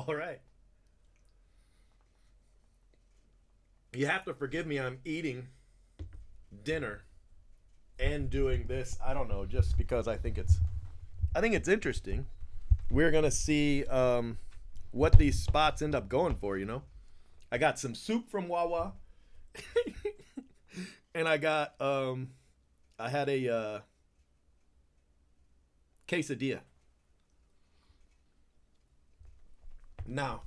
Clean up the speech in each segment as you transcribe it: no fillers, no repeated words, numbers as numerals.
All right. You have to forgive me. I'm eating dinner and doing this. I don't know, just because I think it's interesting. We're gonna see what these spots end up going for. I got some soup from Wawa, and I had a quesadilla. Now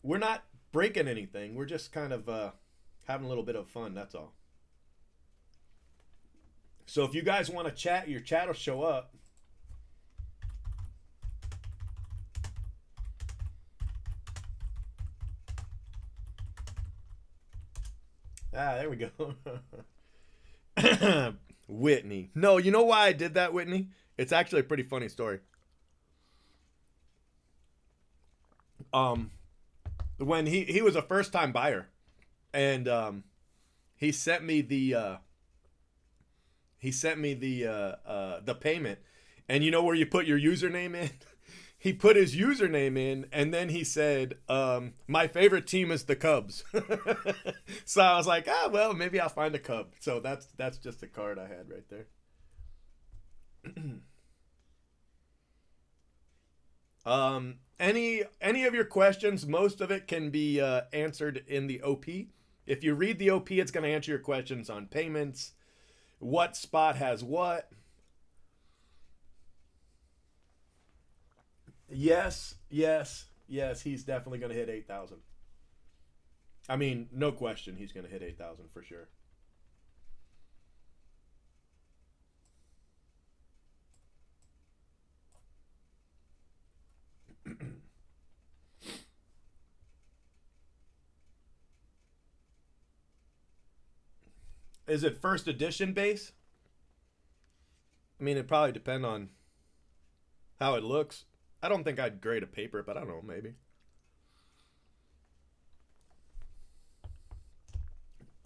we're not breaking anything. We're just kind of having a little bit of fun. That's all. So if you guys want to chat, your chat will show up. Ah, there we go. Whitney. No, you know why I did that, Whitney? It's actually a pretty funny story. Um, when he was a first time buyer, and he sent me the payment, and you know where you put your username in. He put his username in, and then he said, "My favorite team is the Cubs." So I was like, well, maybe I'll find a Cub. So that's just a card I had right there. Any of your questions, most of it can be answered in the OP. If you read the OP, it's going to answer your questions on payments, what spot has what. Yes, yes, yes. He's definitely going to hit 8,000. I mean, no question, he's going to hit 8,000 for sure. Is it first edition base? I mean, it probably depend on how it looks. I don't think I'd grade a paper, but I don't know, maybe.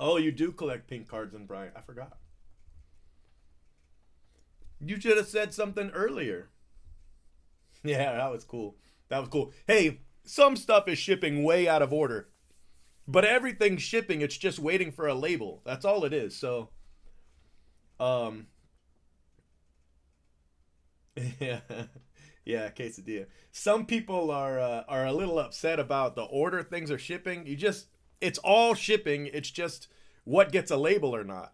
Oh, you do collect pink cards in Bryant. I forgot. You should have said something earlier. Yeah, that was cool. That was cool. Hey, some stuff is shipping way out of order, but everything's shipping. It's just waiting for a label. That's all it is. So, um, yeah, yeah, quesadilla. Some people are a little upset about the order things are shipping. It's all shipping. It's just what gets a label or not.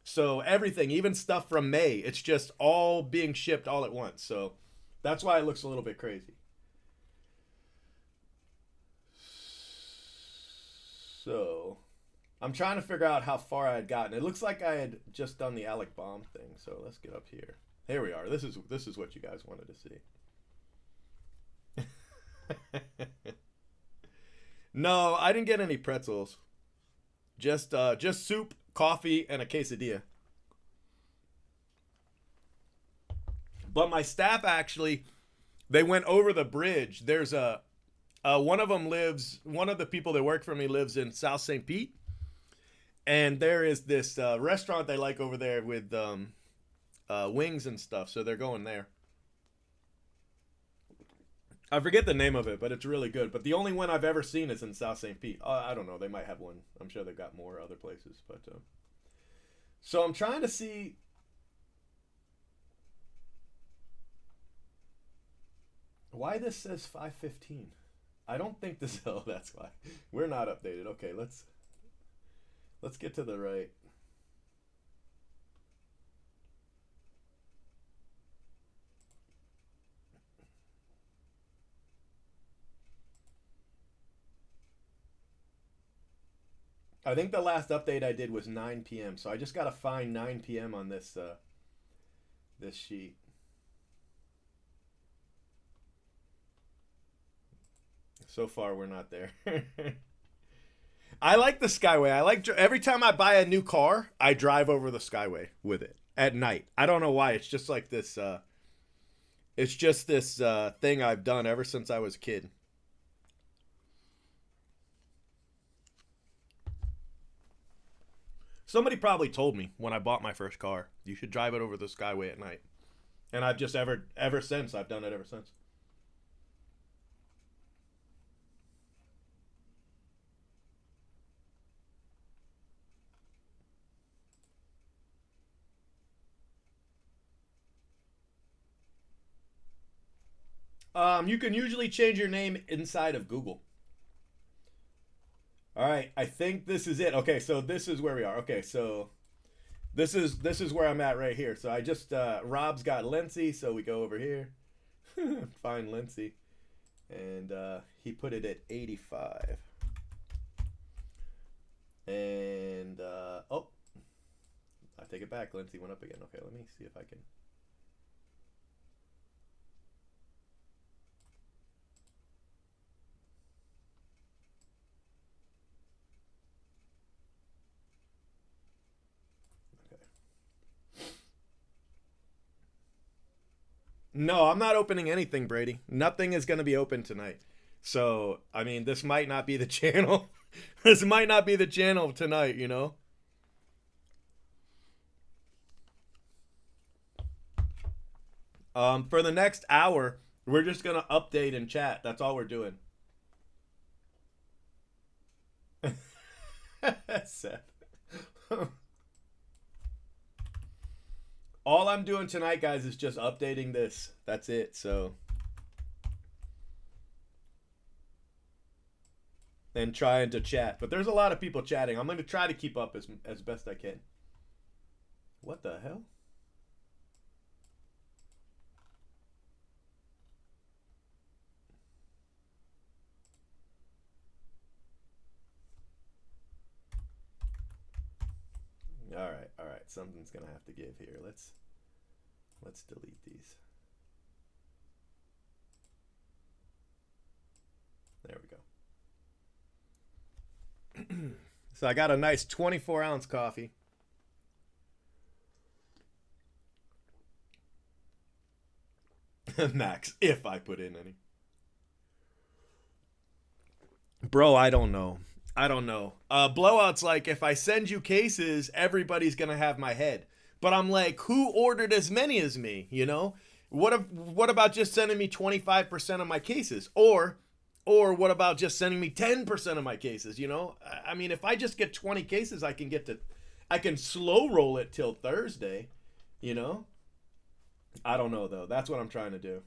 So everything, even stuff from May, it's just all being shipped all at once. So that's why it looks a little bit crazy. So I'm trying to figure out how far I had gotten. It looks like I had just done the Alec Bomb thing. So let's get up here. Here we are. This is what you guys wanted to see. No, I didn't get any pretzels. Just soup, coffee, and a quesadilla. But my staff actually, they went over the bridge. There's one of them lives. One of the people that work for me lives in South St. Pete, and there is this restaurant they like over there with wings and stuff. So they're going there. I forget the name of it, but it's really good. But the only one I've ever seen is in South St. Pete. I don't know. They might have one. I'm sure they've got more other places. But so I'm trying to see why this says 515. I don't think this. Oh, that's why we're not updated. Okay, let's get to the right. I think the last update I did was 9 p.m. So I just gotta find 9 p.m. on this sheet. So far, we're not there. I like the Skyway. I like every time I buy a new car, I drive over the Skyway with it at night. I don't know why. It's just like this. It's just this thing I've done ever since I was a kid. Somebody probably told me when I bought my first car, you should drive it over the Skyway at night. And I've just ever since I've done it ever since. You can usually change your name inside of Google. All right, I think this is it. Okay, so this is where we are. Okay, so this is where I'm at right here. So I just Rob's got Lindsay, so we go over here, find Lindsay, and he put it at 85. And oh, I take it back. Lindsay went up again. Okay, let me see if I can. No, I'm not opening anything, Brady. Nothing is going to be open tonight. So, I mean, this might not be the channel. This might not be the channel tonight, you know? For the next hour, we're just going to update and chat. That's all we're doing. Seth. All I'm doing tonight, guys, is just updating this. That's it. So, and trying to chat. But there's a lot of people chatting. I'm going to try to keep up as best I can. What the hell? All right. Something's going to have to give here. Let's delete these. There we go. So I got a nice 24-ounce coffee. Max, if I put in any. Bro, I don't know. Blowout's like, if I send you cases, everybody's gonna have my head. But I'm like, who ordered as many as me? You know, what about just sending me 25% of my cases, or what about just sending me 10% of my cases? You know, I mean, if I just get 20 cases, I can slow roll it till Thursday. You know, I don't know though. That's what I'm trying to do.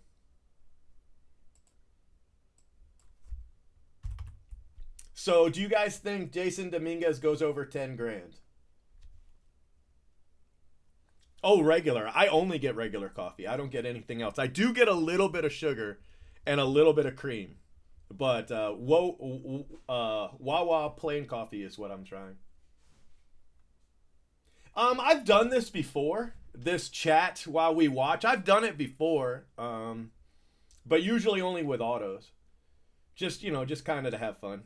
So, do you guys think Jason Dominguez goes over 10 grand? Oh, regular. I only get regular coffee. I don't get anything else. I do get a little bit of sugar and a little bit of cream. But Wawa plain coffee is what I'm trying. I've done this before. This chat while we watch. I've done it before. But usually only with autos. Just, just kind of to have fun.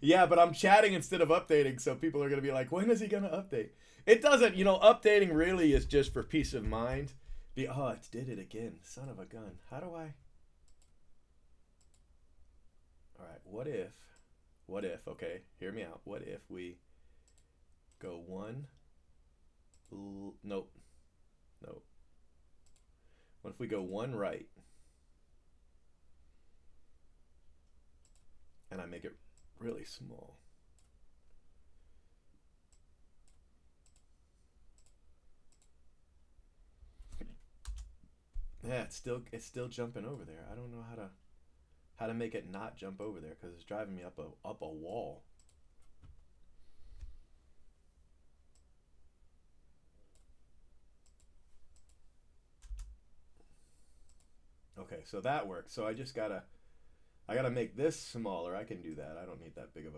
Yeah, but I'm chatting instead of updating, so people are going to be like, when is he going to update? It doesn't, updating really is just for peace of mind. Oh, it did it again. Son of a gun. How do I? All right, what if, okay, hear me out. What if we go one? Nope. What if we go one right? And I make it really small. Yeah, it's still jumping over there. I don't know how to make it not jump over there because it's driving me up a wall. Okay, so that works. So I gotta make this smaller. I can do that. I don't need that big of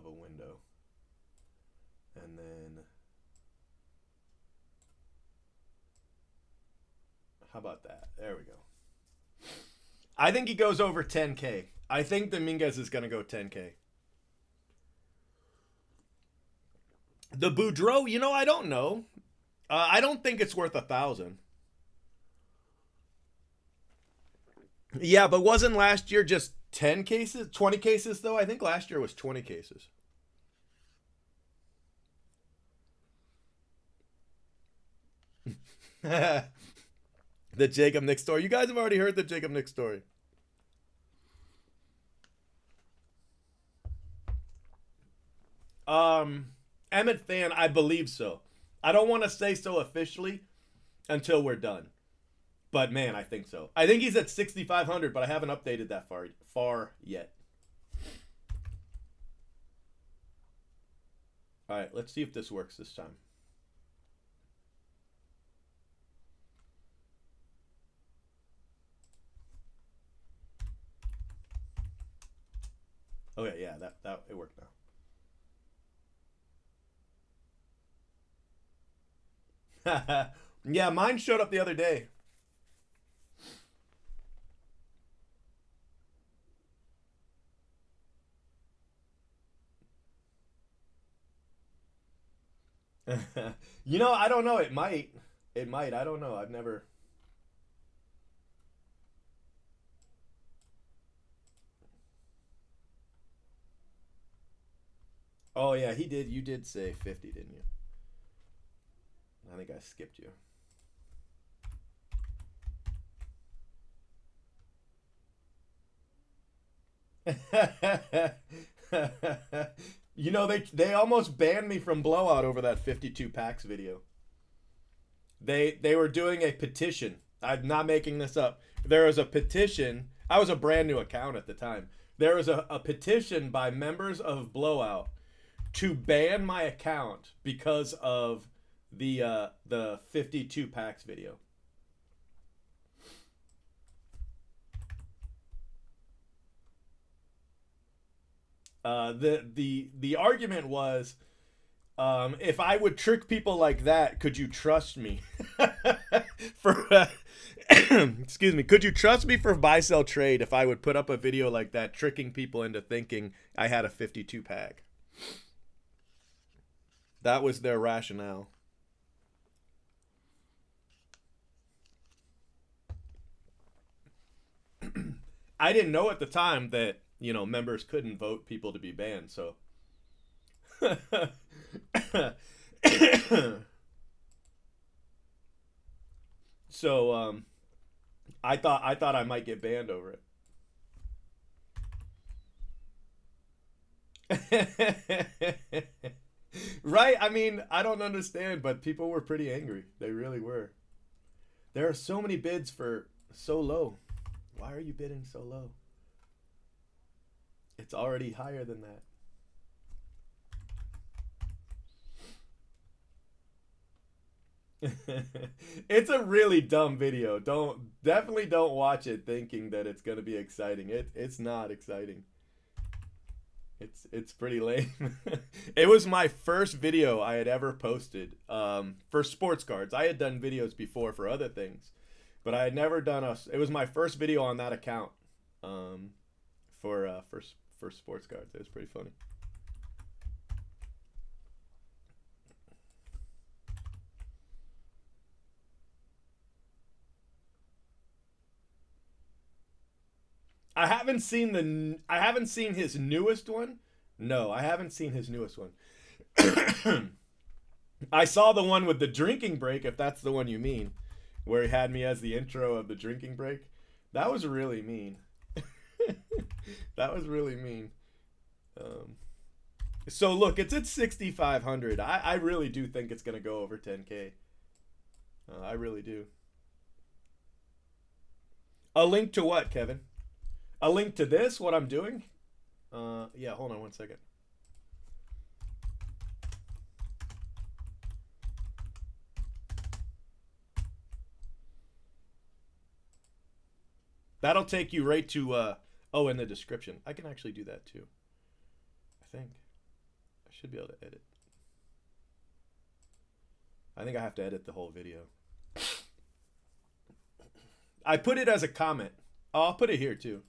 a window. And then how about that? There we go. I think he goes over 10K. I think Dominguez is gonna go 10K. The Boudreaux, I don't know. I don't think it's worth 1,000. Yeah, but wasn't last year just 10 cases? 20 cases, though? I think last year was 20 cases. The Jacob Nick story. You guys have already heard the Jacob Nick story. Emmett fan, I believe so. I don't want to say so officially until we're done. But man, I think so. I think he's at 6,500, but I haven't updated that far yet. All right, let's see if this works this time. Okay, yeah, that it worked now. Yeah, mine showed up the other day. You know, I don't know. It might. It might. I don't know. I've never. Oh yeah, he did. You did say 50, didn't you? I think I skipped you. You know, they almost banned me from Blowout over that 52 packs video. They were doing a petition. I'm not making this up. There was a petition. I was a brand new account at the time. There was a petition by members of Blowout to ban my account because of the 52 packs video. The argument was, if I would trick people like that, could you trust me? For excuse me, could you trust me for buy sell trade if I would put up a video like that, tricking people into thinking I had a 52 pack? That was their rationale. I didn't know at the time that, you know, members couldn't vote people to be banned, so so I thought I might get banned over it. Right? I mean, I don't understand, but people were pretty angry. They really were. There are so many bids for so low. Why are you bidding so low? It's already higher than that. It's a really dumb video. Definitely don't watch it thinking that it's gonna be exciting. It's not exciting. It's pretty lame. It was my first video I had ever posted for sports cards. I had done videos before for other things, but I had never done a. It was my first video on that account um, for sports cards. It was pretty funny. I haven't seen his newest one. No, I haven't seen his newest one. I saw the one with the drinking break, if that's the one you mean, where he had me as the intro of the drinking break. That was really mean. That was really mean. Um, so look, it's at 6,500. I really do think it's gonna go over 10K. I really do. A link to what, Kevin? A link to this? What I'm doing? Yeah. Hold on one second. That'll take you right to oh, in the description. I can actually do that too. I think I should be able to edit. I think I have to edit the whole video. I put it as a comment. Oh, I'll put it here too.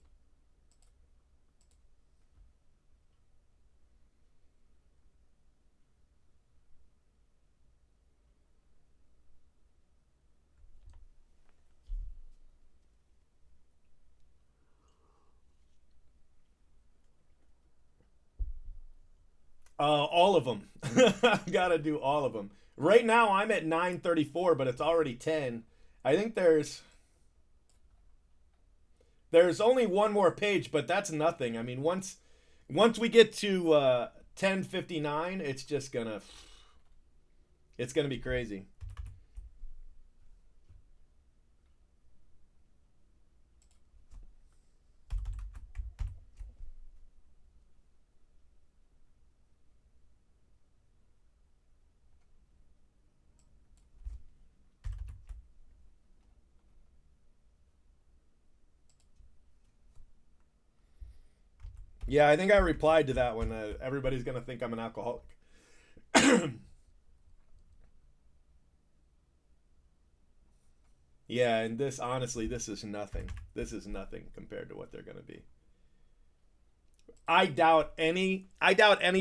All of them. I've got to do all of them. Right now I'm at 934, but it's already 10. I think there's only one more page, but that's nothing. I mean, once we get to 1059, it's gonna be crazy. Yeah, I think I replied to that one. Everybody's gonna think I'm an alcoholic. Yeah, and this honestly, this is nothing. This is nothing compared to what they're gonna be. I doubt any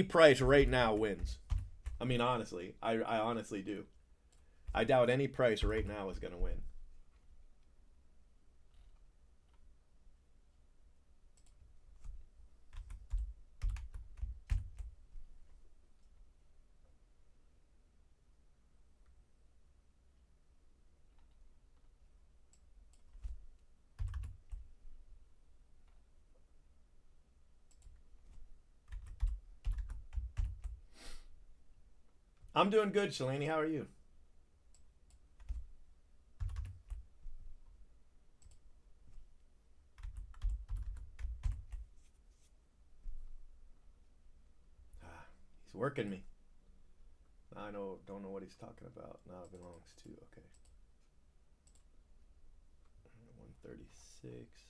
price right now wins. I mean, honestly, I honestly do. I doubt any price right now is gonna win. I'm doing good, Shalani. How are you? Ah, he's working me. I don't know what he's talking about. Now it belongs to okay. 136.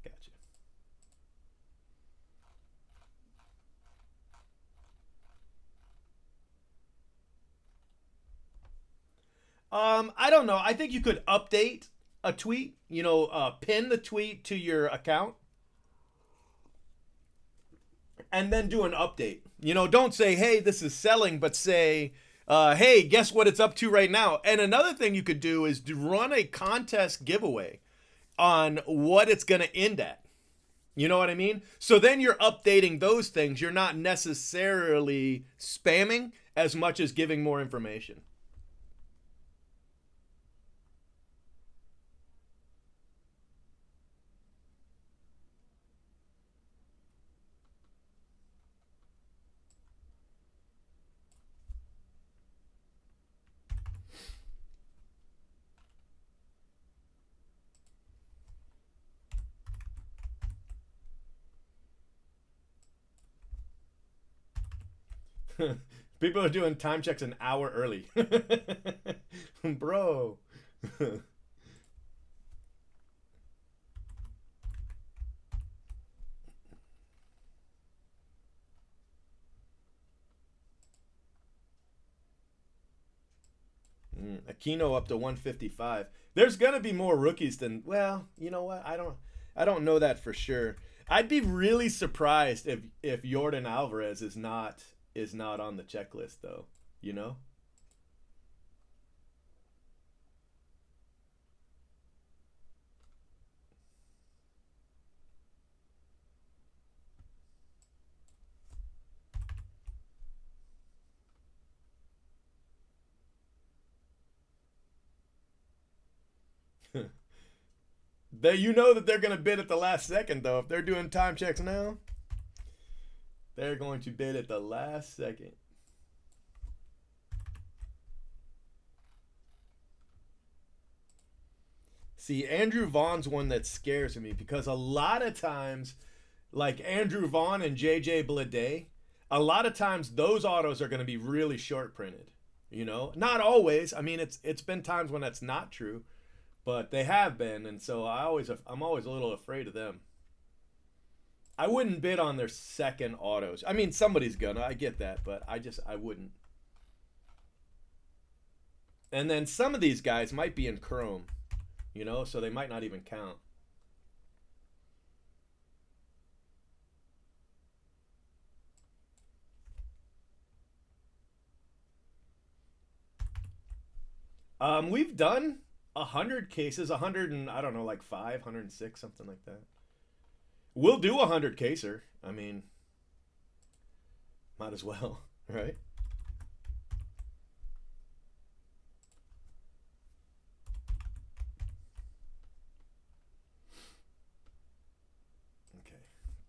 Gotcha. I don't know. I think you could update a tweet. Pin the tweet to your account and then do an update. Don't say, "Hey, this is selling," but say, "Hey, guess what it's up to right now." And another thing you could do is to run a contest giveaway on what it's going to end at. You know what I mean? So then you're updating those things. You're not necessarily spamming as much as giving more information. People are doing time checks an hour early. Bro. Aquino up to 155. There's gonna be more rookies than well, you know what? I don't know that for sure. I'd be really surprised if Jordan Alvarez is not on the checklist though. You know? You know that they're gonna bid at the last second though. If they're doing time checks now, they're going to bid at the last second. See, Andrew Vaughn's one that scares me because a lot of times, like Andrew Vaughn and JJ Bleday, a lot of times those autos are going to be really short printed. Not always. I mean, it's been times when that's not true, but they have been, and so I'm always a little afraid of them. I wouldn't bid on their second autos. I mean, somebody's gonna. I get that, but I wouldn't. And then some of these guys might be in Chrome, so they might not even count. We've done 100 cases, 100 and I don't know, like 506, something like that. We'll do 100 caser. I mean, might as well, right? Okay.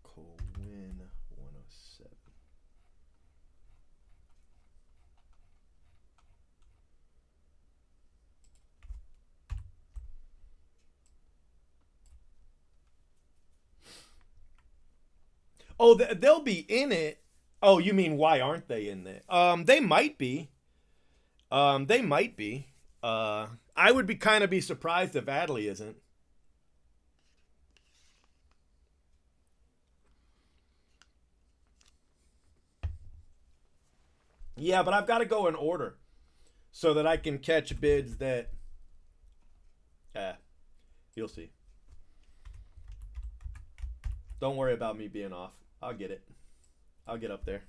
Colwyn 107. Oh, they'll be in it. Oh, you mean why aren't they in there? They might be. They might be. I would be kind of be surprised if Adley isn't. Yeah, but I've got to go in order so that I can catch bids that. You'll see. Don't worry about me being off. I'll get it. I'll get up there.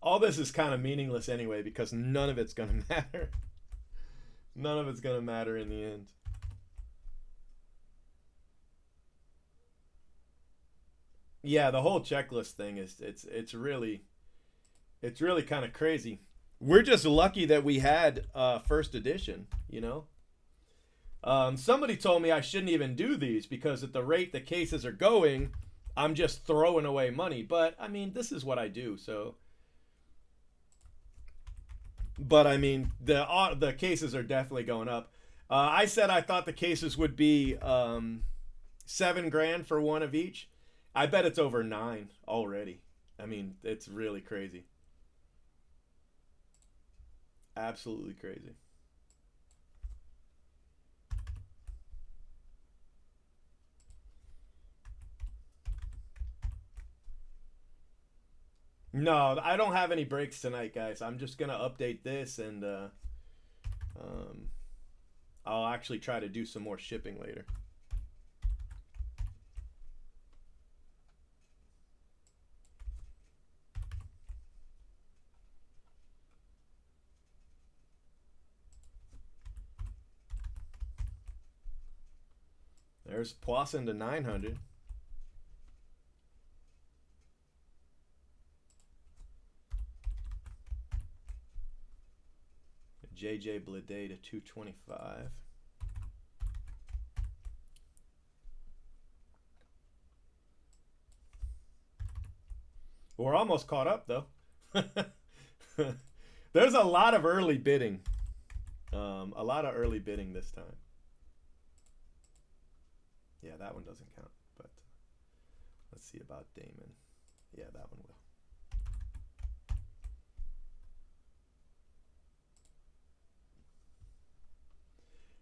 All this is kind of meaningless anyway because none of it's going to matter. None of it's going to matter in the end. Yeah, the whole checklist thing is it's really kind of crazy. We're just lucky that we had first edition, you know. Somebody told me I shouldn't even do these because at the rate the cases are going, I'm just throwing away money. But I mean, this is what I do, so. But I mean, the cases are definitely going up. I said I thought the cases would be $7,000 for one of each. I bet it's over 9 already. I mean, it's really crazy. Absolutely crazy. No, I don't have any breaks tonight, guys. I'm just gonna update this and um, I'll actually try to do some more shipping later. There's Poisson to 900. JJ Blade to 225. We're almost caught up though. There's a lot of early bidding. A lot of early bidding this time. Yeah, that one doesn't count, but let's see about Damon. Yeah, that one will.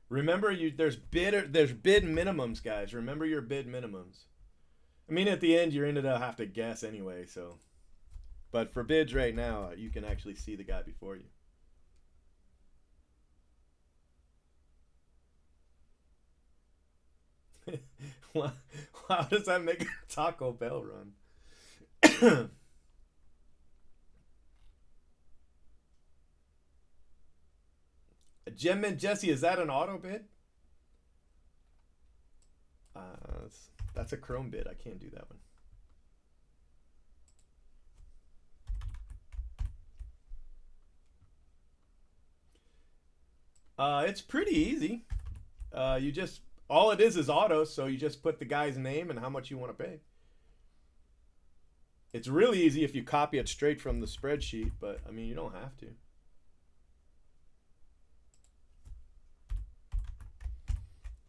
Remember, there's bid minimums, guys. Remember your bid minimums. I mean, at the end, you're going to have to guess anyway. So, but for bids right now, you can actually see the guy before you. How does that make a Taco Bell run? Gem and Jesse, is that an auto bid? That's a Chrome bid. I can't do that one. It's pretty easy. You just all it is auto, so you just put the guy's name and how much you want to pay. It's really easy if you copy it straight from the spreadsheet, but I mean you don't have to.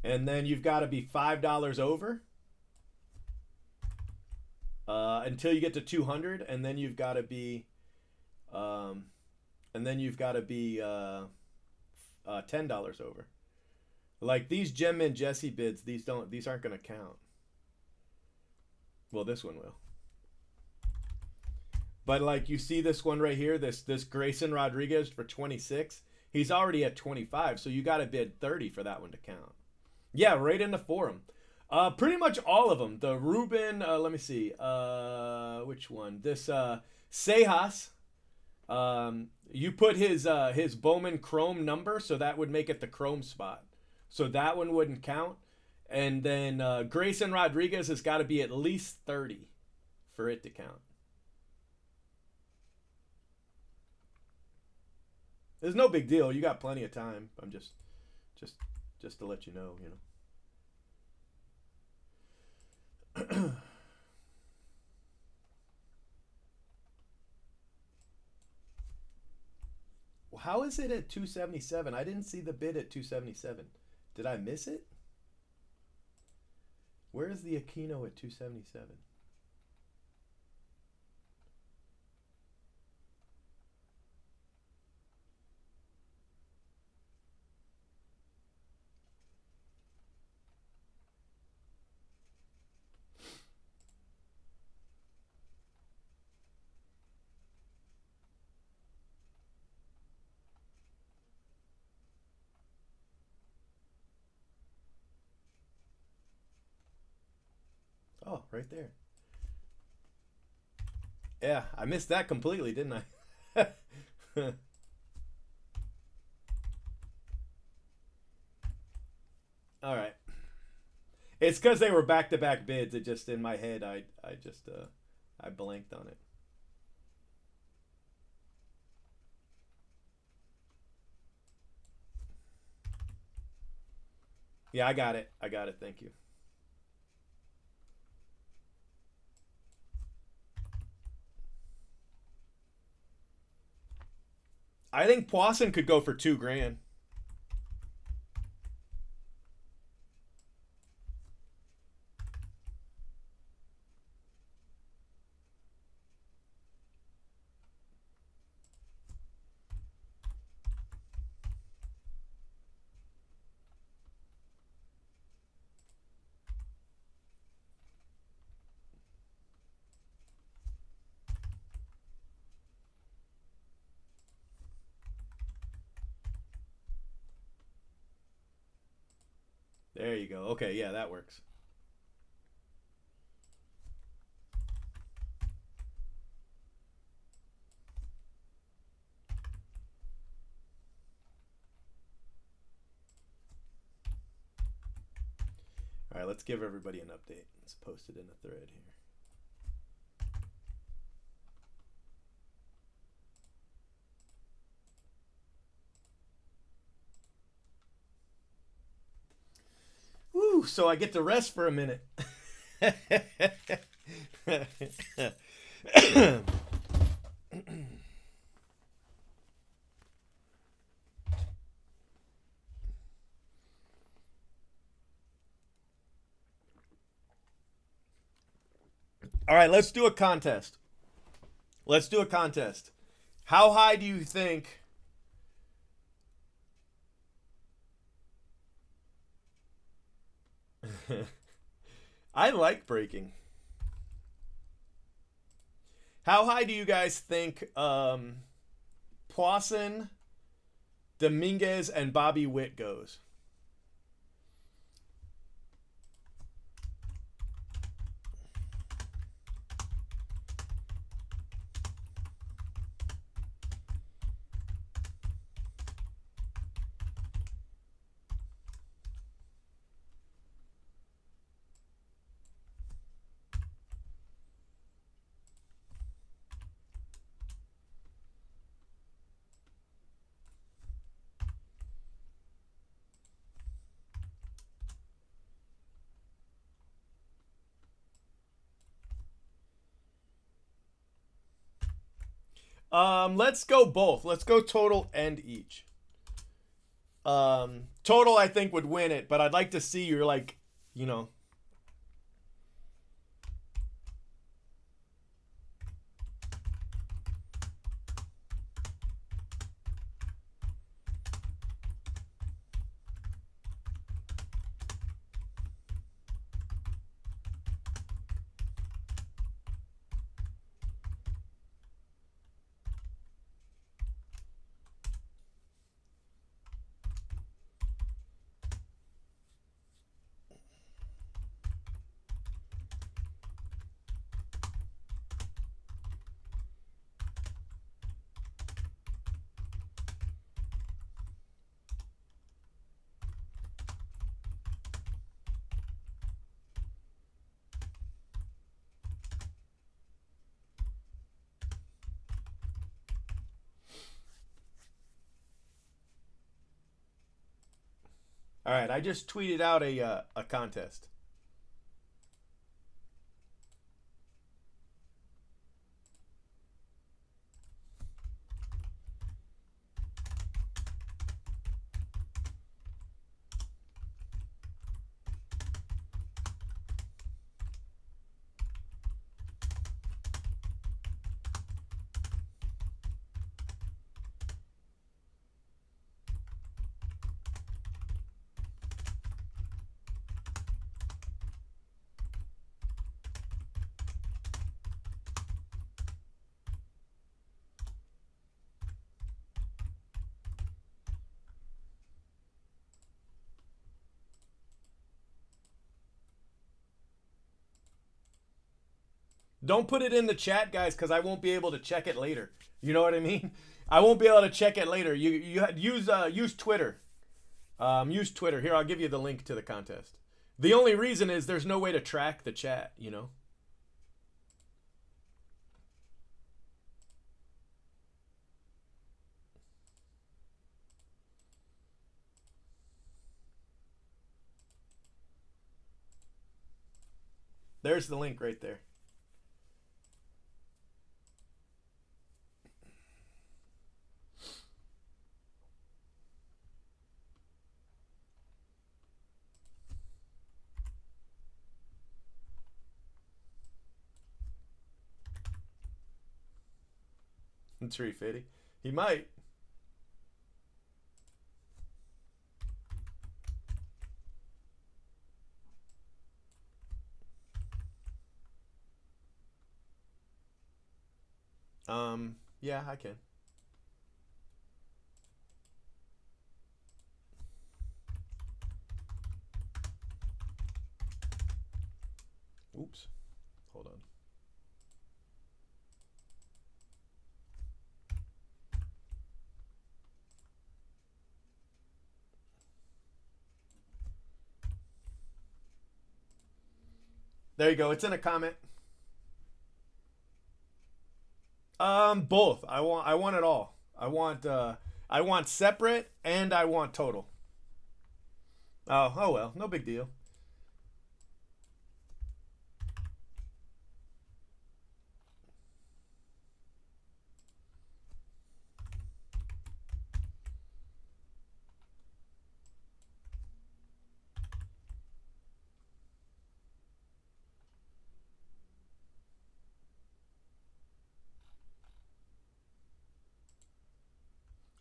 And then you've got to be $5 over until you get to 200, and then you've got to be, $10 over. Like these Gemmin Jesse bids, these aren't gonna count. Well, this one will. But like you see this one right here, this Grayson Rodriguez for 26. He's already at 25, so you got to bid 30 for that one to count. Yeah, right in the forum. Pretty much all of them. The Ruben, let me see. Which one? This Sejas. You put his Bowman Chrome number, so that would make it the Chrome spot. So that one wouldn't count. And then Grayson Rodriguez has got to be at least 30 for it to count. There's no big deal. You got plenty of time. I'm just to let you know, Well, how is it at 277? I didn't see the bid at 277. Did I miss it? Where is the Aquino at 277? Oh, right there. Yeah, I missed that completely, didn't I? All right. It's because they were back-to-back bids. It just in my head, I blanked on it. Yeah, I got it. Thank you. I think Poisson could go for $2,000. There you go. Okay, yeah, that works. All right, let's give everybody an update. Let's post it in a thread here. Woo, so I get to rest for a minute. All right, let's do a contest. How high do you think... I like breaking. How high do you guys think Poisson, Dominguez, and Bobby Witt goes? Let's go both. Let's go total and each. Total I think would win it, but I'd like to see your All right, I just tweeted out a contest. Don't put it in the chat, guys, because I won't be able to check it later. You know what I mean? I won't be able to check it later. You use Twitter. Use Twitter. Here, I'll give you the link to the contest. The only reason is there's no way to track the chat. You know. There's the link right there. Tree Fitty. He might. Yeah, I can. Oops. Hold on. There you go. It's in a comment. Both. I want it all. I want separate and I want total. Oh well, no big deal.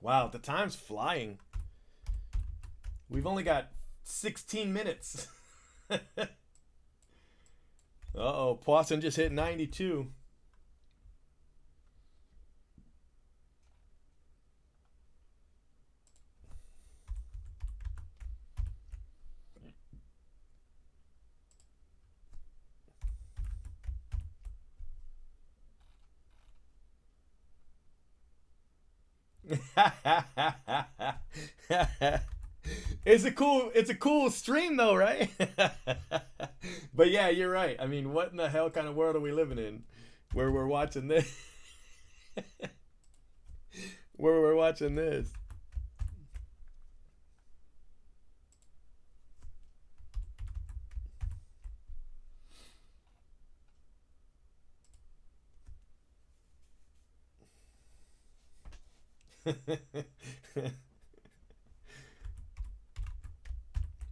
Wow, the time's flying. We've only got 16 minutes. Uh-oh, Poisson just hit 92. It's a cool stream though, right? But yeah, you're right. I mean, what in the hell kind of world are we living in where we're watching this? Where we're watching this.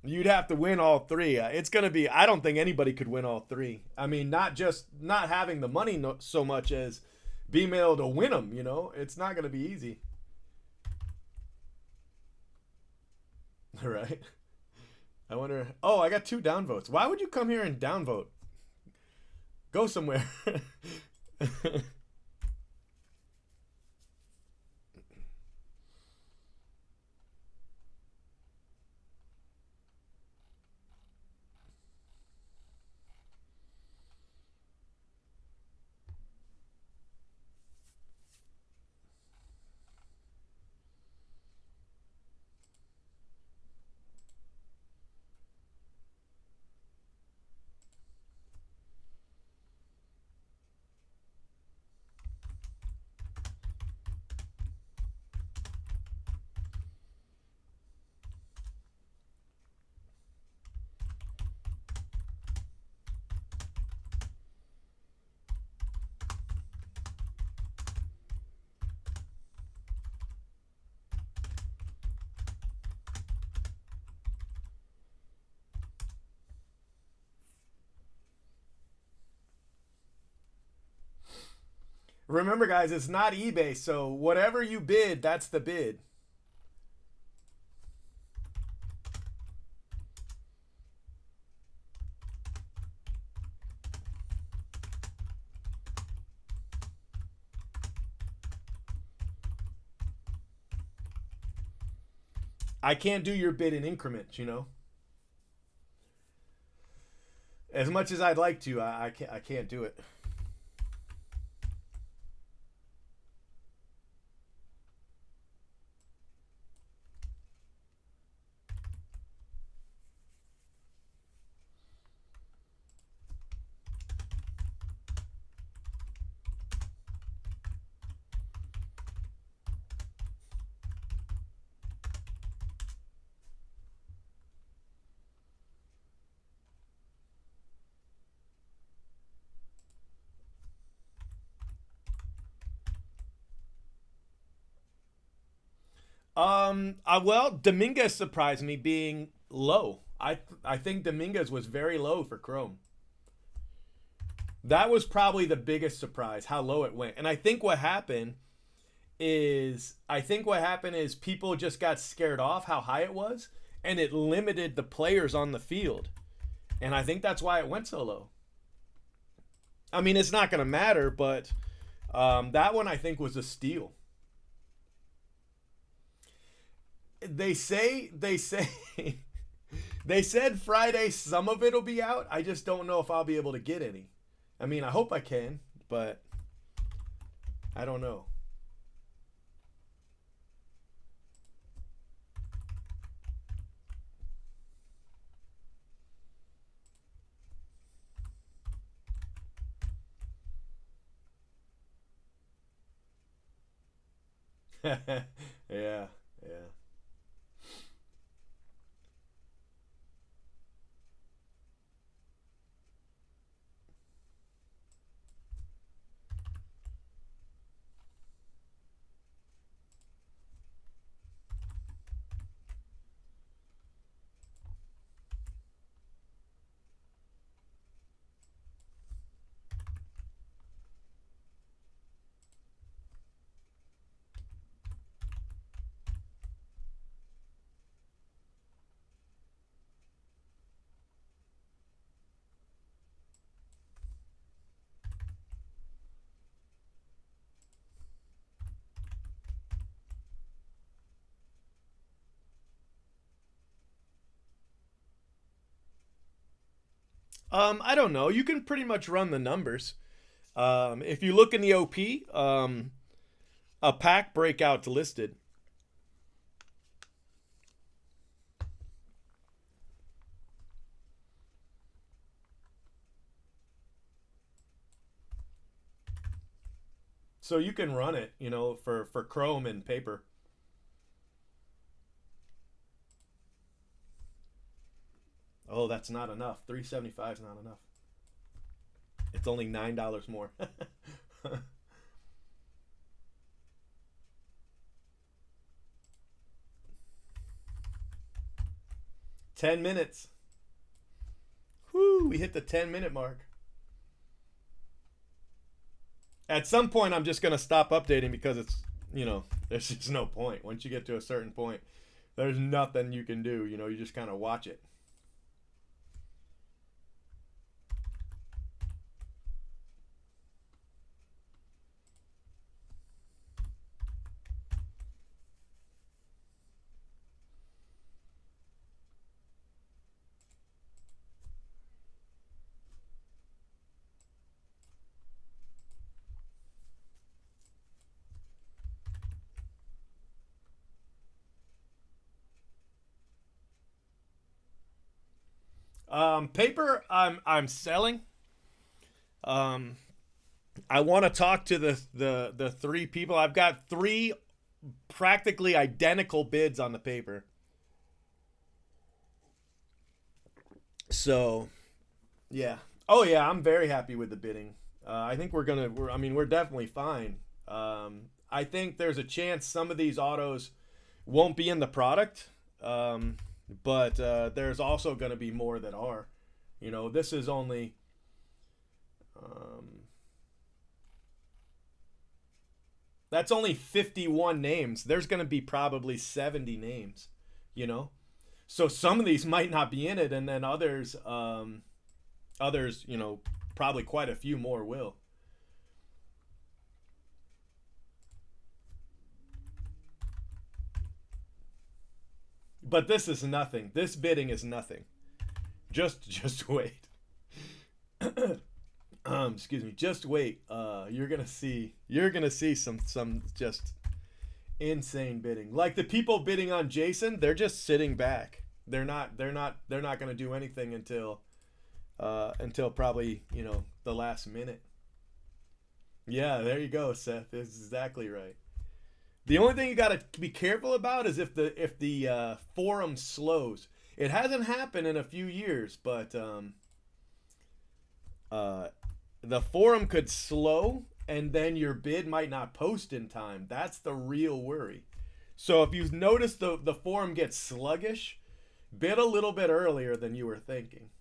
You'd have to win all three. It's going to be, I don't think anybody could win all three. I mean, not just not having the money so much as being able to win them, you know? It's not going to be easy. Right? I wonder. Oh, I got 2 downvotes. Why would you come here and downvote? Go somewhere. Remember, guys, it's not eBay, so whatever you bid, that's the bid. I can't do your bid in increments, you know. As much as I'd like to, I can't do it. Well, Dominguez surprised me being low. I think Dominguez was very low for Chrome. That was probably the biggest surprise, how low it went. And I think what happened is people just got scared off how high it was, and it limited the players on the field. And I think that's why it went so low. I mean, it's not going to matter, but that one I think was a steal. They say they said Friday some of it'll be out. I just don't know if I'll be able to get any. I mean, I hope I can, but I don't know. Yeah, yeah. I don't know. You can pretty much run the numbers. If you look in the OP, a pack breakout listed. So you can run it, for Chrome and paper. Oh, that's not enough. 375 is not enough. It's only $9 more. 10 minutes. Whoo, we hit the 10-minute mark. At some point, I'm just gonna stop updating because there's just no point. Once you get to a certain point, there's nothing you can do. You just kind of watch it. Paper, I'm selling. Um, I want to talk to the three people. I've got three practically identical bids on the paper. So yeah. Oh yeah, I'm very happy with the bidding. I think we're definitely fine. I think there's a chance some of these autos won't be in the product, but there's also going to be more that are. This is only. Um, That's only 51 names. There's going to be probably 70 names, you know? So some of these might not be in it, and then others, probably quite a few more will. But this is nothing. This bidding is nothing. Just wait. Excuse me. Just wait. You're gonna see some just insane bidding. Like the people bidding on Jason, they're just sitting back. They're not gonna do anything until probably the last minute. Yeah, there you go, Seth. That's exactly right. The only thing you got to be careful about is if the forum slows. It hasn't happened in a few years, but uh, the forum could slow, and then your bid might not post in time. That's the real worry. So if you notice the forum gets sluggish, bid a little bit earlier than you were thinking.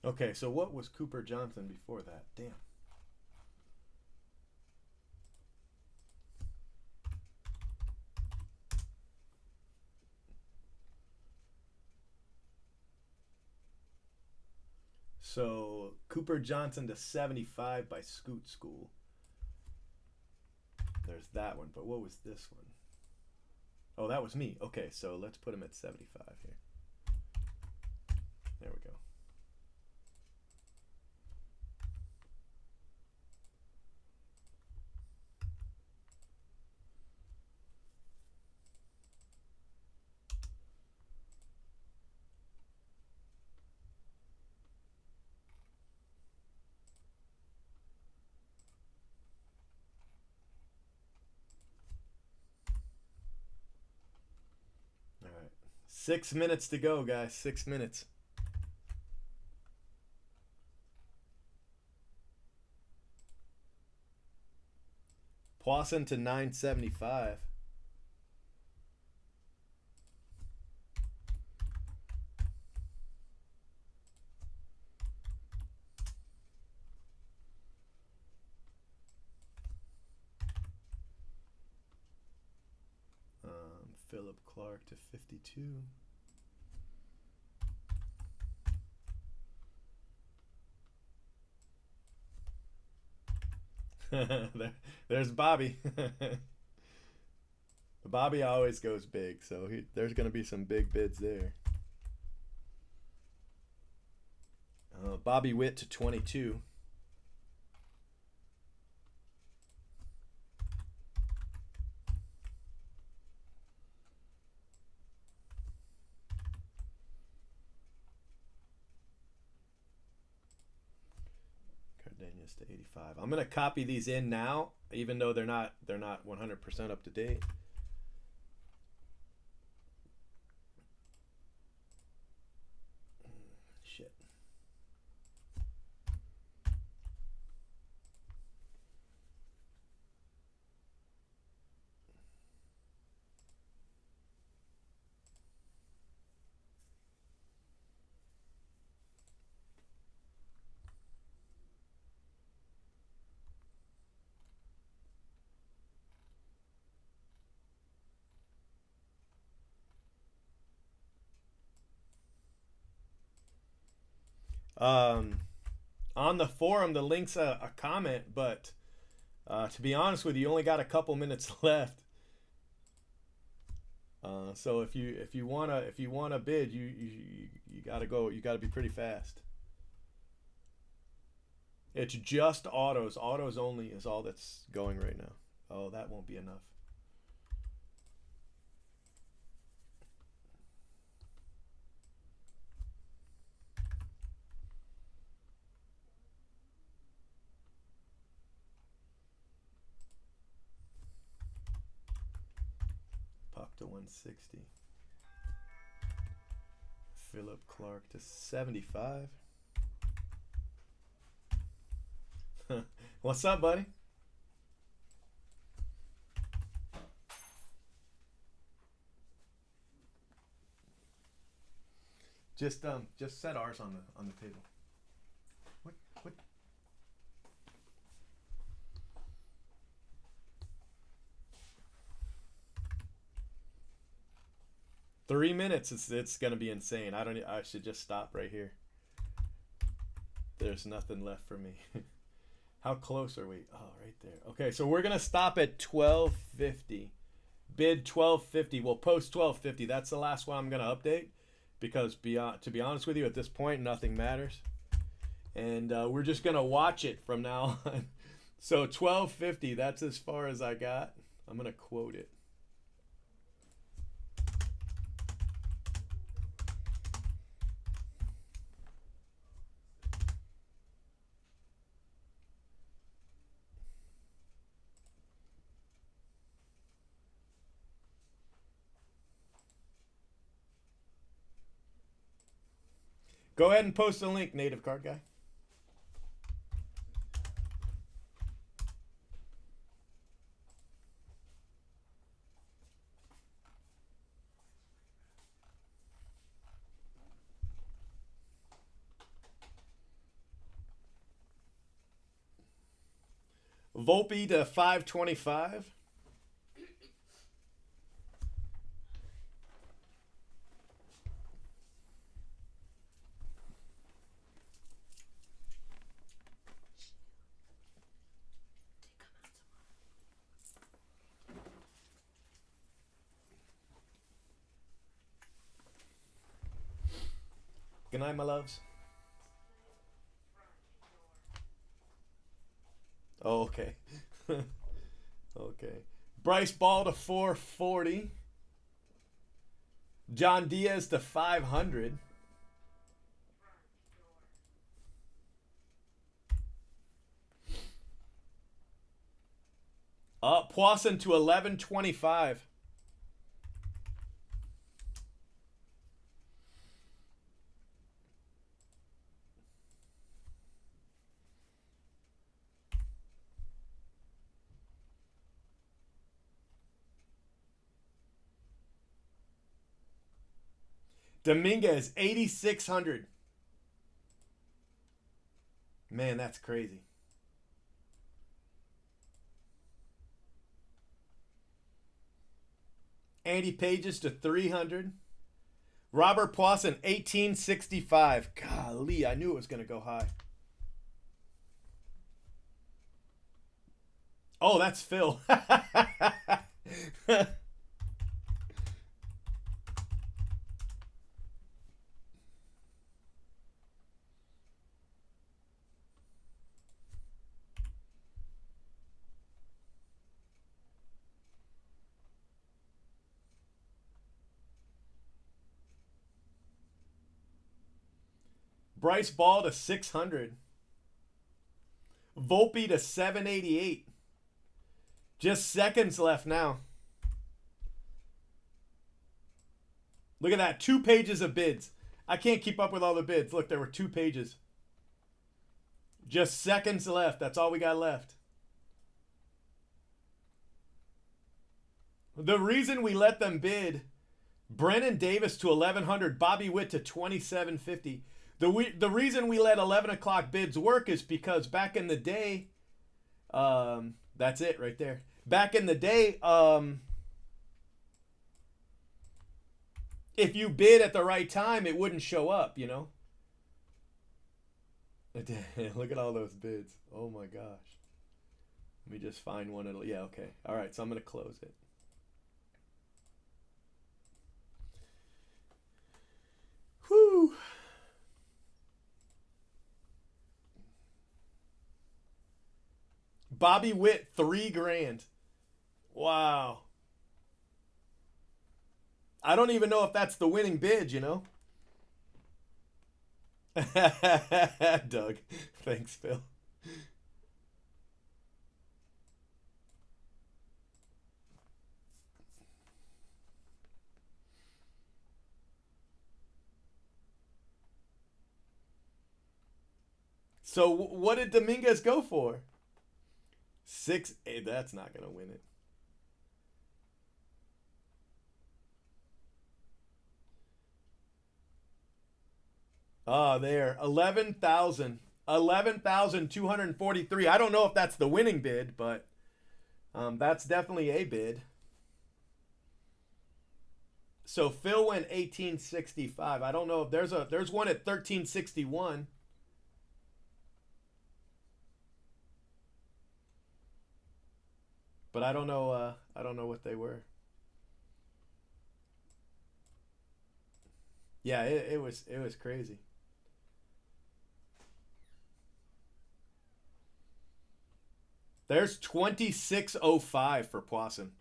Okay, so what was Cooper Johnson before that? Damn. So Cooper Johnson to 75 by Scoot School. There's that one, but what was this one? Oh, that was me. Okay, so let's put him at 75 here. There we go. All right. 6 minutes to go, guys. 6 minutes. Poisson to 975. Philip Clark to 52. There's Bobby. Bobby always goes big, so there's going to be some big bids there. Bobby Witt to 22. Cardenas to 85. I'm going to copy these in now, even though they're not 100% up to date. Shit. Um, on the forum, the link's a comment, but to be honest with you, you only got a couple minutes left. So if you wanna bid, you gotta go. You gotta be pretty fast. It's just autos. Autos only is all that's going right now. Oh, that won't be enough. Pop to 160. Philip Clark to 75. What's up, buddy? Just set ours on the table. What? 3 minutes. It's gonna be insane. I should just stop right here. There's nothing left for me. How close are we? Oh, right there. Okay, so we're gonna stop at 1250. Bid 1250. We'll post 1250. That's the last one I'm gonna update because to be honest with you, at this point, nothing matters, and we're just gonna watch it from now on. So 1250. That's as far as I got. I'm gonna quote it. Go ahead and post a link, native card guy. Volpe to 525. Good night, my loves. Oh, okay. Okay. Bryce Ball to 440. John Diaz to 500. Poisson to 1125. Dominguez 8600. Man, that's crazy. Andy Pages to 300. Robert Poisson 1865. Golly, I knew it was going to go high. Oh, that's Phil. Bryce Ball to 600. Volpe to 788. Just seconds left now. Look at that. 2 pages of bids. I can't keep up with all the bids. Look, there were 2 pages. Just seconds left. That's all we got left. The reason we let them bid, Brennan Davis to 1100, Bobby Witt to 2750. The reason we let 11 o'clock bids work is because back in the day, that's it right there. Back in the day, if you bid at the right time, it wouldn't show up, you know? Look at all those bids. Oh my gosh. Let me just find one. Yeah, okay. All right, so I'm going to close it. Whew. Bobby Witt, 3 grand. Wow. I don't even know if that's the winning bid, you know? Doug. Thanks, Phil. So what did Dominguez go for? 6. Hey, that's not going to win it. Oh, there. 11,000. 11,243. I don't know if that's the winning bid, but that's definitely a bid. So Phil went 1865. I don't know if there's one at 1361. But I don't know what they were. Yeah, it was crazy. There's 2605 for Poisson.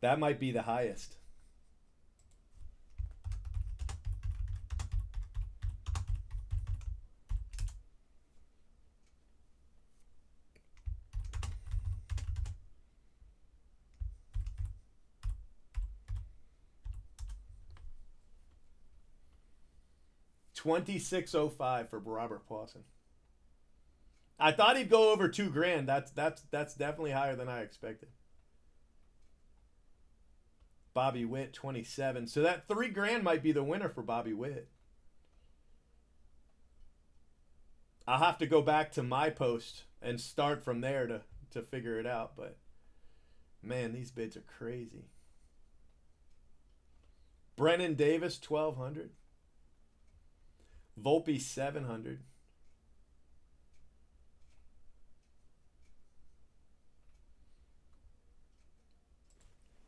That might be the highest. $26.05 for Robert Poisson. I thought he'd go over 2 grand. That's definitely higher than I expected. Bobby Witt, 27. So that 3 grand might be the winner for Bobby Witt. I'll have to go back to my post and start from there to figure it out. But man, these bids are crazy. Brennan Davis, 1,200. Volpe, 700.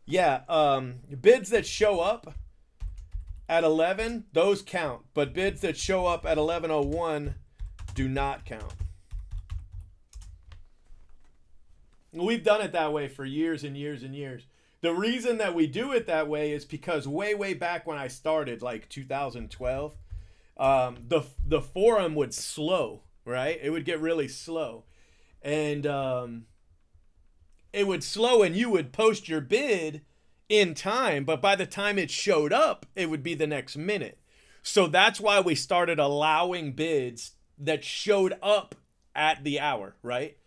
Yeah, bids that show up at 11, those count. But bids that show up at 11:01 do not count. We've done it that way for years and years and years. The reason that we do it that way is because way back when I started, like 2012, the forum would slow, right? It would get really slow. And it would slow and you would post your bid in time, but by the time it showed up, it would be the next minute. So that's why we started allowing bids that showed up at the hour, right?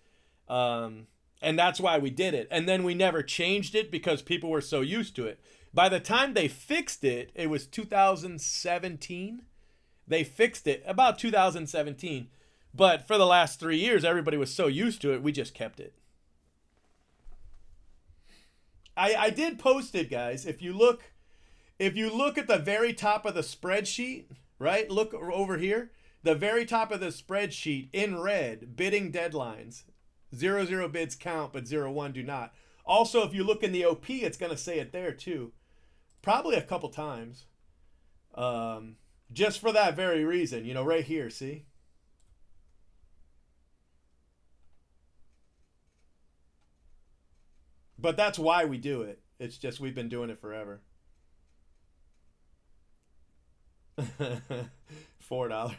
And that's why we did it. And then we never changed it because people were so used to it. By the time they fixed it, it was 2017. They fixed it about 2017. But for the last 3 years, everybody was so used to it, we just kept it. I did post it, guys. If you look at the very top of the spreadsheet, right? Look over here. The very top of the spreadsheet in red, bidding deadlines. 00 bids count, but 01 do not. Also, if you look in the OP, it's going to say it there too. Probably a couple times. Just for that very reason. You know, right here, see? But that's why we do it. It's just we've been doing it forever. $4.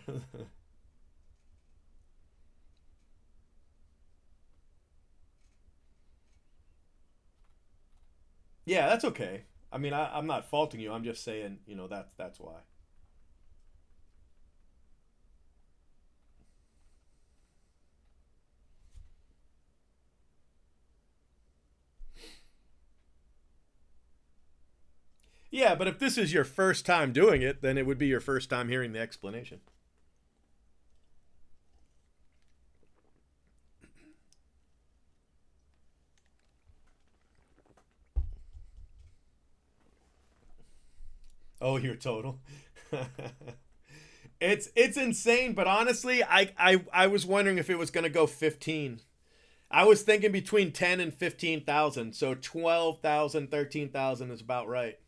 Yeah, that's okay. I mean, I'm not faulting you. I'm just saying, you know, that's why. Yeah, but if this is your first time doing it, then it would be your first time hearing the explanation. Oh, your total. It's insane, but honestly, I was wondering if it was going to go 15. I was thinking between 10 and 15,000, so 12,000, 13,000 is about right.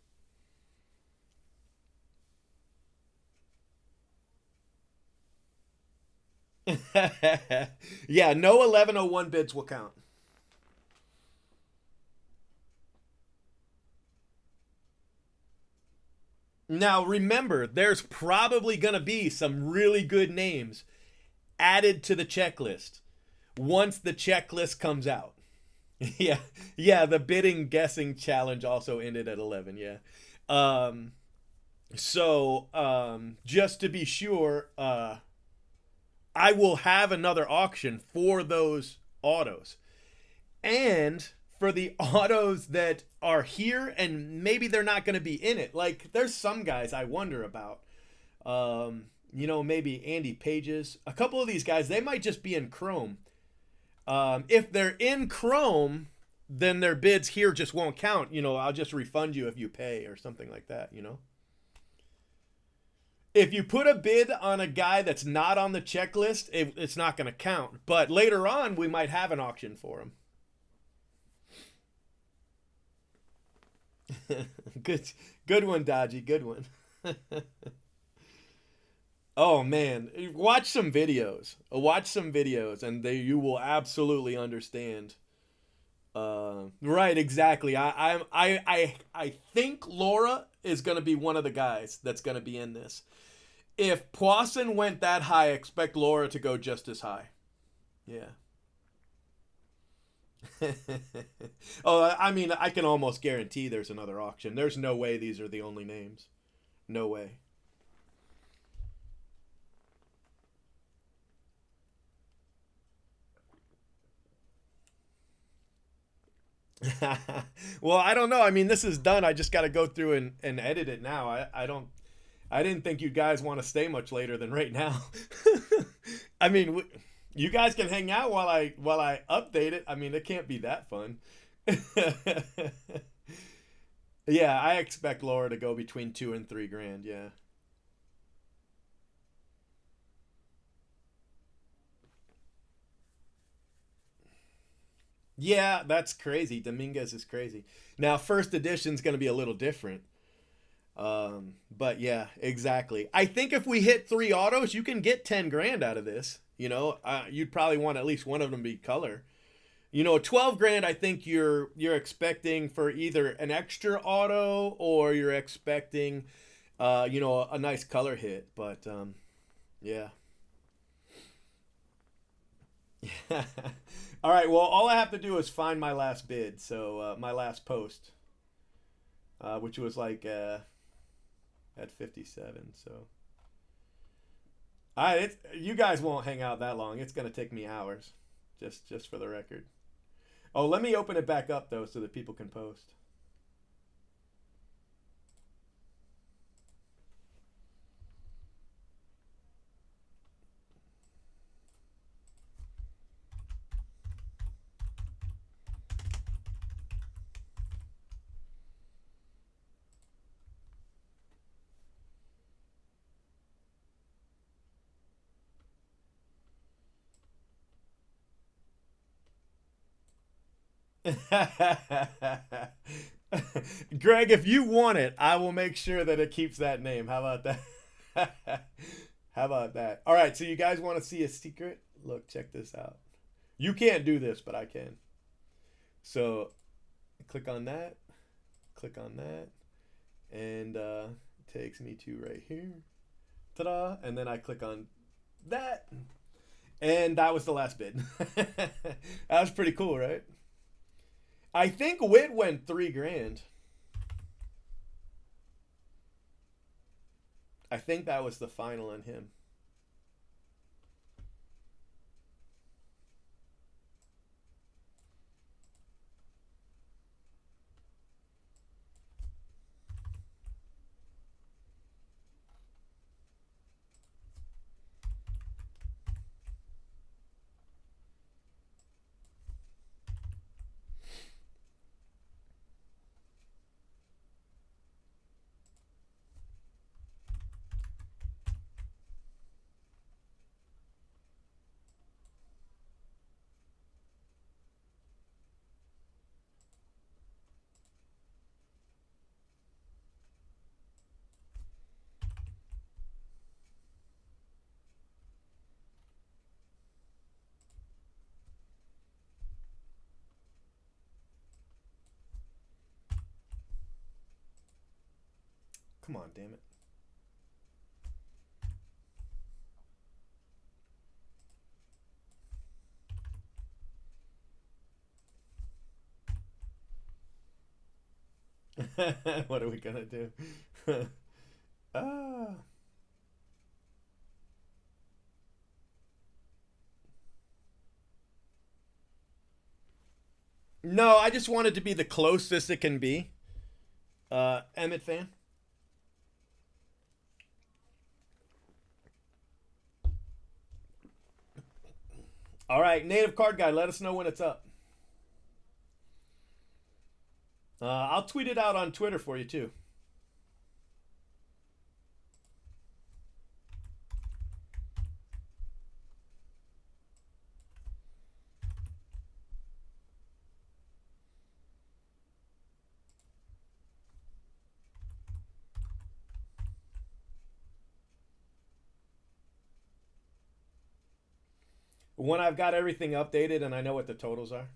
Yeah, no 1101 bids will count. Now remember, there's probably going to be some really good names added to the checklist once the checklist comes out. Yeah, yeah. The bidding guessing challenge also ended at 11. Yeah. Um, just to be sure, I will have another auction for those autos. And for the autos that are here and maybe they're not going to be in it. Like there's some guys I wonder about. Maybe Andy Pages. A couple of these guys, they might just be in Chrome. If they're in Chrome, then their bids here just won't count. I'll just refund you if you pay or something like that. If you put a bid on a guy that's not on the checklist, it's not going to count. But later on, we might have an auction for him. Good one, Dodgy. Good one. Oh man, watch some videos. Watch some videos, and you will absolutely understand. Right, exactly. I think Laura is going to be one of the guys that's going to be in this. If Poisson went that high, expect Laura to go just as high. Yeah. Oh, I mean, I can almost guarantee there's another auction. There's no way these are the only names. No way. Well, I don't know. I mean, this is done. I just got to go through and edit it now. I didn't think you guys want to stay much later than right now. I mean, you guys can hang out while I update it. I mean, it can't be that fun. Yeah, I expect Laura to go between 2 and 3 grand. Yeah. Yeah, that's crazy. Dominguez is crazy. Now, first edition's going to be a little different. But yeah, exactly. I think if we hit 3 autos, you can get 10 grand out of this. You'd probably want at least one of them to be color. 12 grand. I think you're expecting for either an extra auto or you're expecting, a nice color hit. But yeah. All right. Well, all I have to do is find my last bid. So my last post, which was like at 57. So you guys won't hang out that long. It's gonna take me hours, just for the record. Oh, let me open it back up though, so that people can post. Greg, if you want it, I will make sure that it keeps that name. How about that? How about that? All right, so you guys want to see a secret? Look, check this out. You can't do this, but I can. So click on that, click on that, and it takes me to right here. Ta-da! And then I click on that, and that was the last bid. That was pretty cool, right? I think Wit went 3 grand. I think that was the final on him. Come on, damn it. What are we gonna do? Ah. No, I just wanted to be the closest it can be. Emmett fan. All right, native card guy. Let us know when it's up. I'll tweet it out on Twitter for you too. When I've got everything updated and I know what the totals are.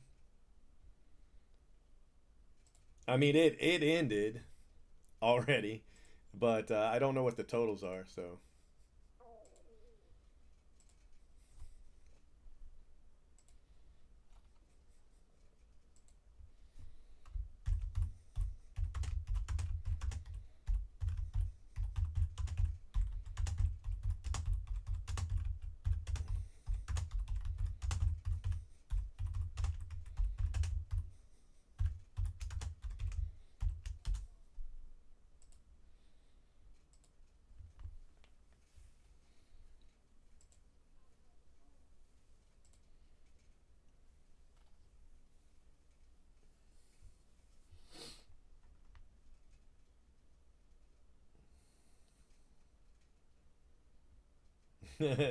I mean, it ended already, but I don't know what the totals are. So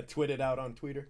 tweet it out on Twitter.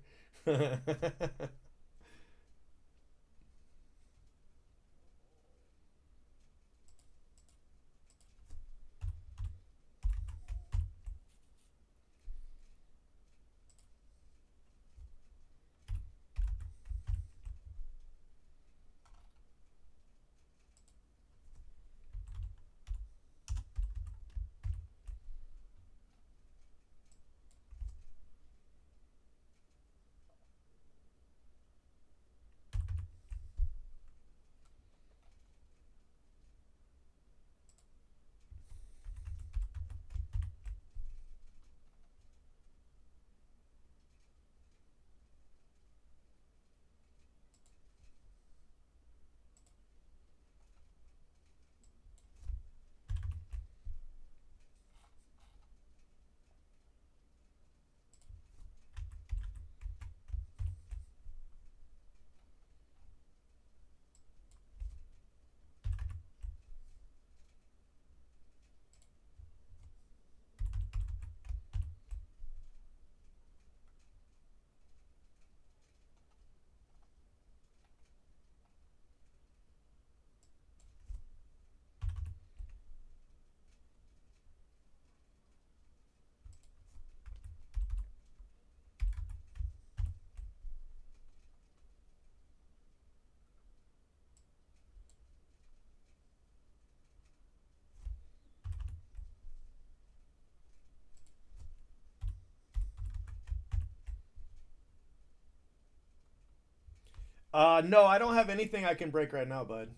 No, I don't have anything I can break right now, bud.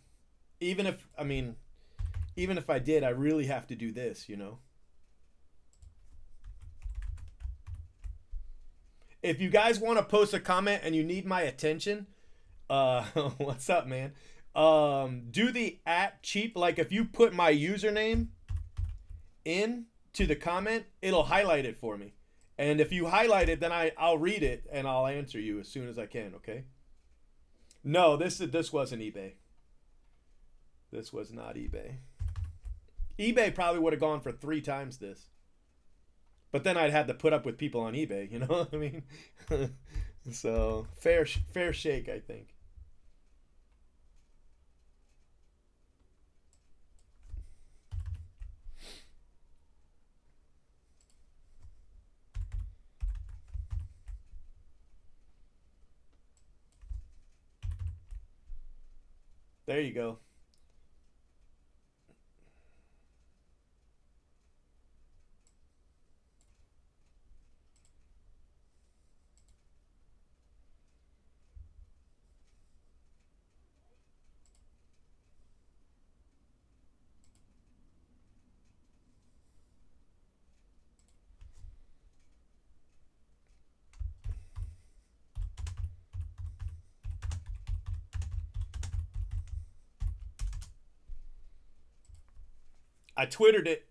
Even if I mean, even if I did, I really have to do this. If you guys want to post a comment and you need my attention, what's up, man? Do the at cheap. Like if you put my username in to the comment, it'll highlight it for me. And if you highlight it, then I'll read it and I'll answer you as soon as I can. Okay? No, this wasn't eBay. This was not eBay. eBay probably would have gone for 3 times this. But then I'd had to put up with people on eBay. You know what I mean? So fair shake, I think. There you go. I twittered it.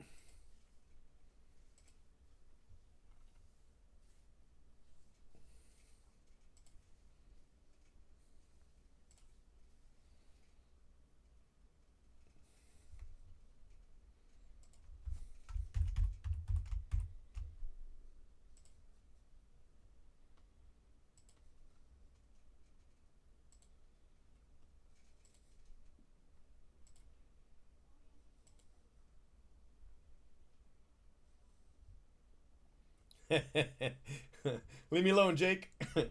Leave me alone, Jake. I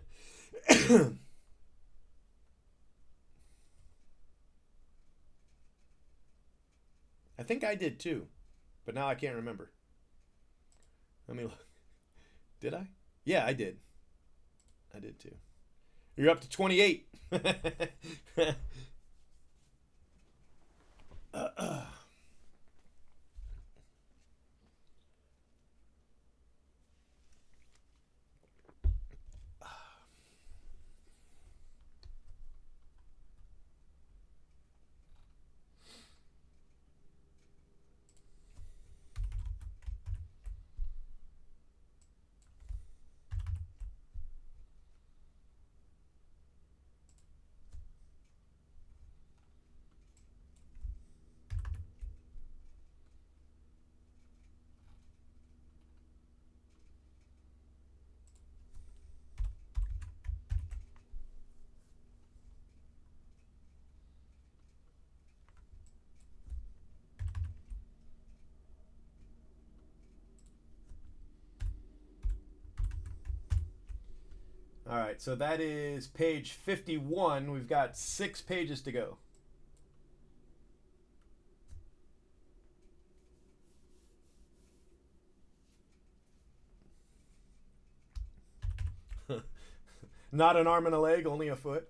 think I did too, but now I can't remember. Let me look. Did I? Yeah, I did. I did too. You're up to 28. All right, so that is page 51. We've got 6 pages to go. Not an arm and a leg, only a foot.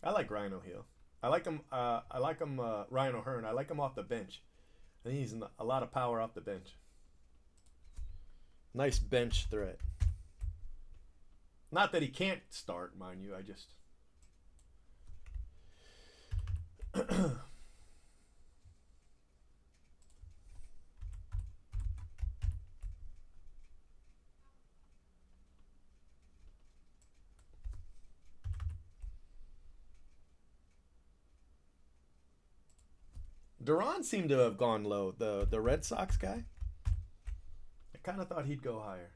I like Rhino Hill. I like him. Rhino Hearn. I like him off the bench. I think he's a lot of power off the bench. Nice bench threat. Not that he can't start, mind you. I just. Duran seemed to have gone low. The Red Sox guy. I kind of thought he'd go higher.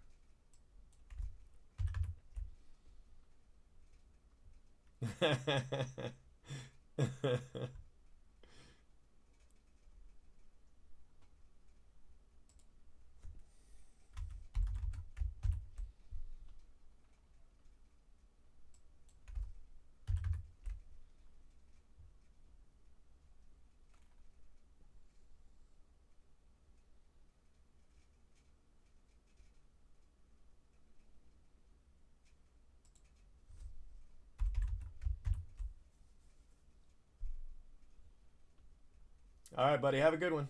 All right, buddy. Have a good one.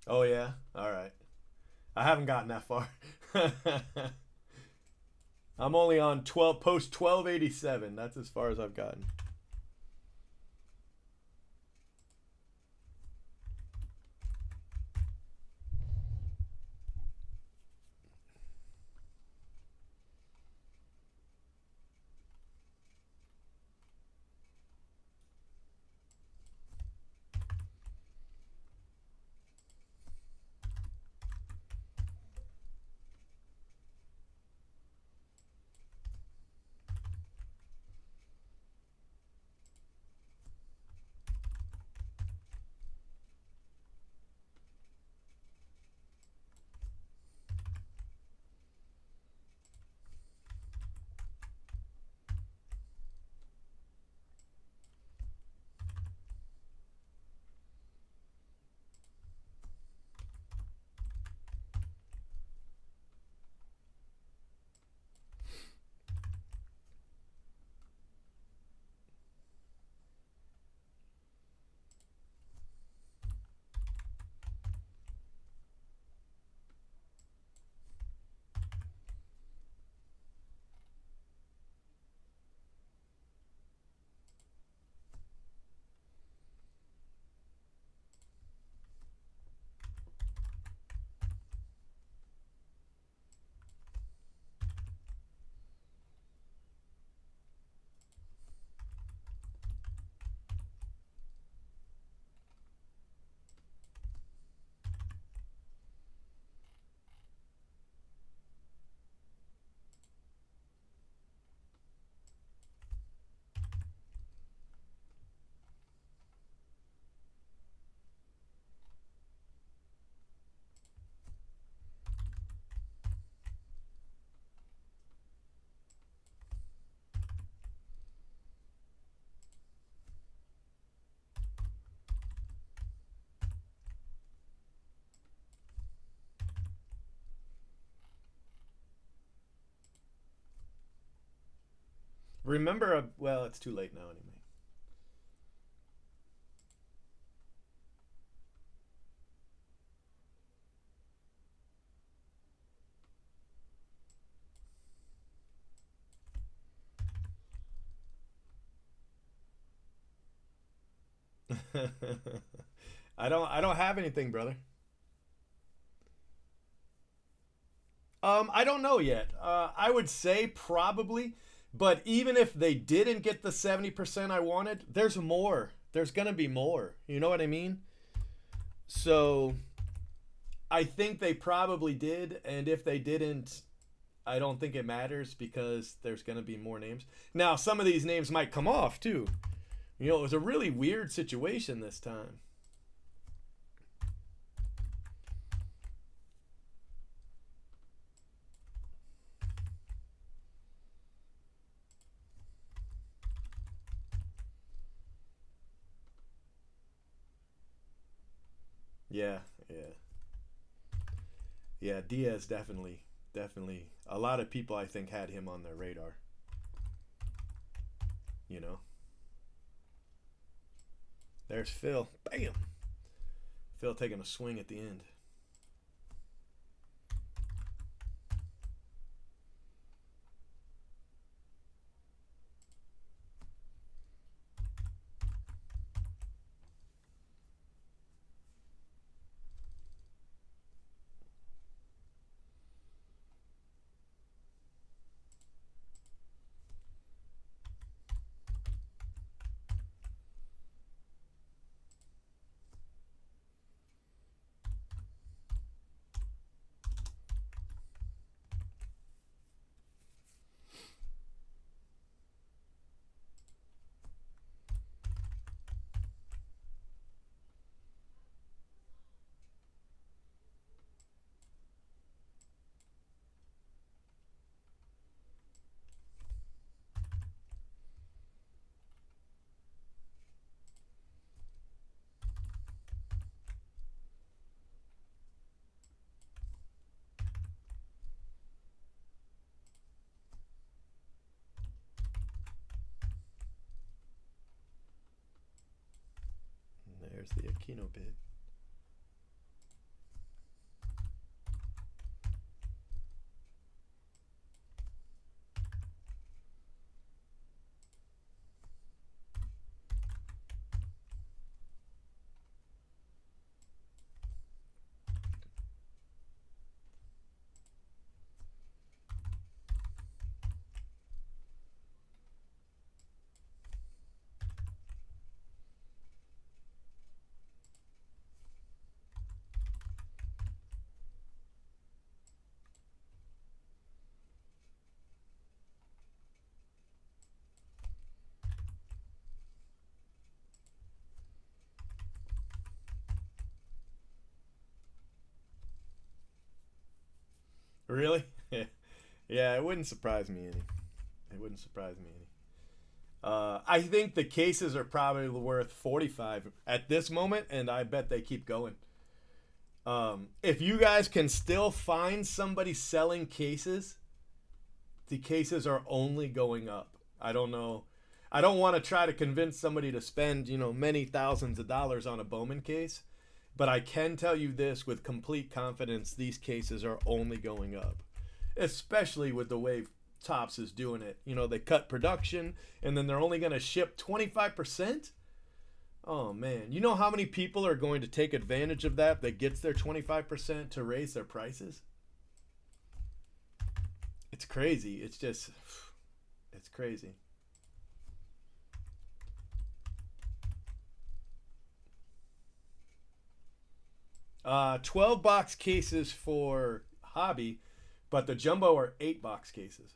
Oh yeah. All right. I haven't gotten that far. I'm only on 12 post 1287. That's as far as I've gotten. Remember, well, it's too late now anyway. I don't have anything, brother. I don't know yet. I would say probably, but even if they didn't get the 70% I wanted, there's more. There's gonna be more. You know what I mean? So I think they probably did, and if they didn't, I don't think it matters because there's gonna be more names. Now, some of these names might come off too. You know, it was a really weird situation this time. Yeah, yeah. Yeah, Diaz definitely. A lot of people I think had him on their radar. You know, there's Phil. Bam. Phil taking a swing at the end. And there's the Aquino bid. Really? Yeah, it wouldn't surprise me any. It wouldn't surprise me any. I think the cases are probably worth 45 at this moment, and I bet they keep going. If you guys can still find somebody selling cases, the cases are only going up. I don't know. I don't want to try to convince somebody to spend, many thousands of dollars on a Bowman case, but I can tell you this with complete confidence: these cases are only going up, especially with the way Topps is doing it. They cut production and then they're only going to ship 25%. Oh man, you know how many people are going to take advantage of that gets their 25% to raise their prices? It's crazy. It's just it's crazy. 12 box cases for hobby, but the jumbo are 8 box cases.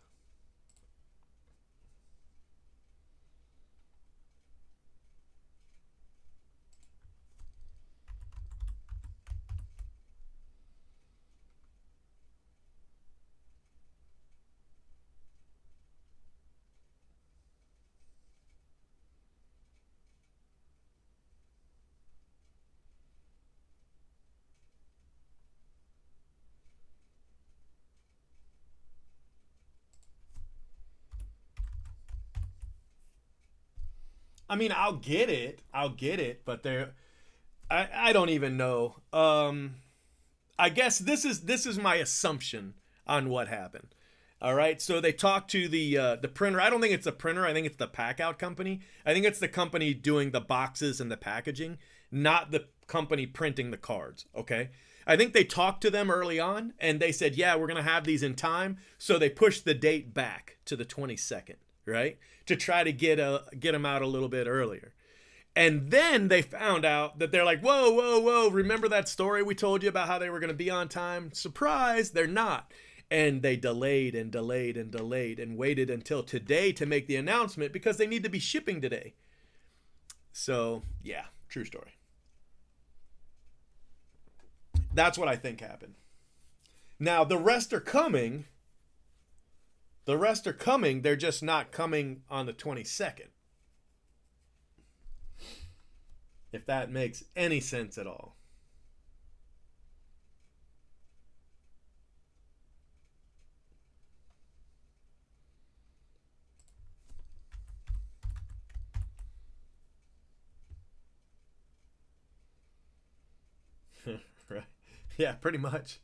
I mean, I'll get it. I'll get it, but I don't even know. I guess this is my assumption on what happened. All right, so they talked to the printer. I don't think it's the printer. I think it's the pack out company. I think it's the company doing the boxes and the packaging, not the company printing the cards. Okay, I think they talked to them early on, and they said, "Yeah, we're gonna have these in time." So they pushed the date back to the 22nd, right, to try to get them out a little bit earlier. And then they found out that they're like, whoa, whoa, whoa, remember that story we told you about how they were going to be on time? Surprise, they're not. And they delayed and delayed and delayed and waited until today to make the announcement because they need to be shipping today. So, yeah, true story. That's what I think happened. Now, the rest are coming. The rest are coming. They're just not coming on the 22nd. If that makes any sense at all. Right. Yeah, pretty much.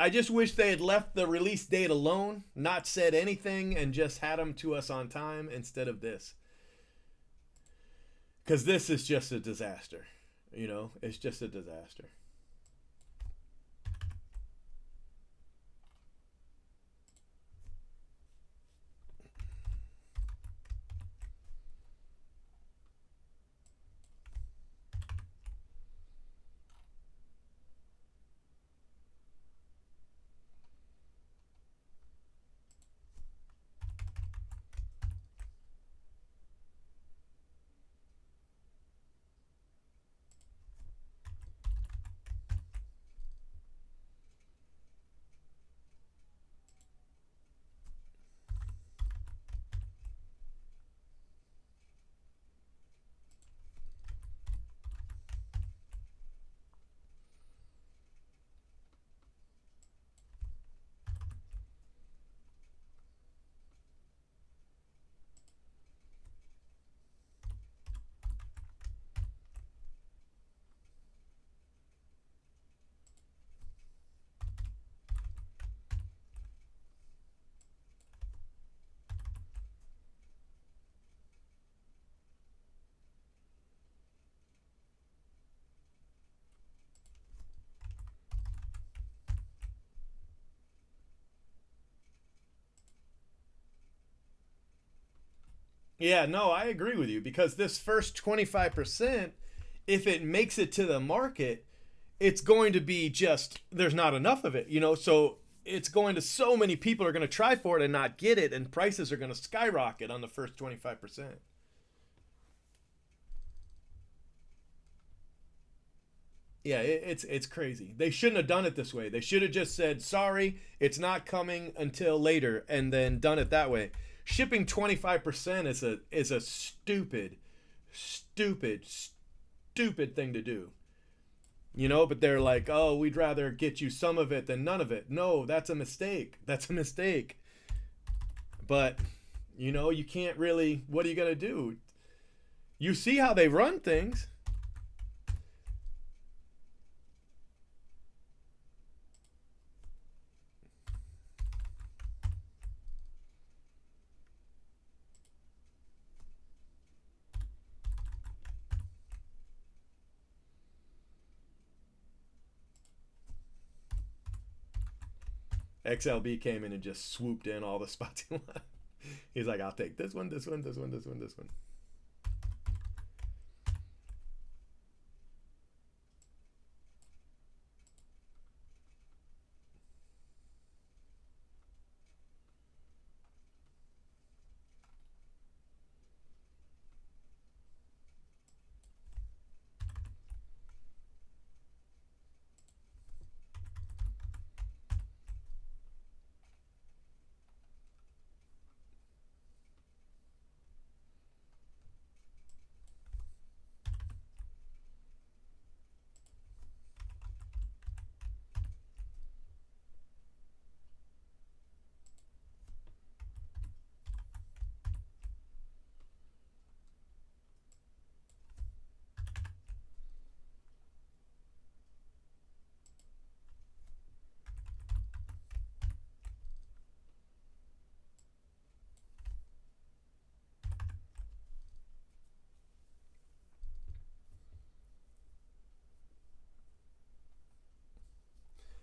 I just wish they had left the release date alone, not said anything, and just had them to us on time instead of this. Because this is just a disaster. You know, it's just a disaster. Yeah, no, I agree with you because this first 25%, if it makes it to the market, it's going to be just, there's not enough of it, you know? So it's going to, so many people are going to try for it and not get it, and prices are going to skyrocket on the first 25%. Yeah, it's crazy. They shouldn't have done it this way. They should have just said, "Sorry, it's not coming until later," and then done it that way. Shipping 25% is a stupid, stupid, stupid thing to do. You know, but they're like, "Oh, we'd rather get you some of it than none of it." No, that's a mistake. That's a mistake. But you know, you can't really. What are you gonna do? You see how they run things. XLB came in and just swooped in all the spots he wanted. He's like, I'll take this one, this one, this one, this one, this one.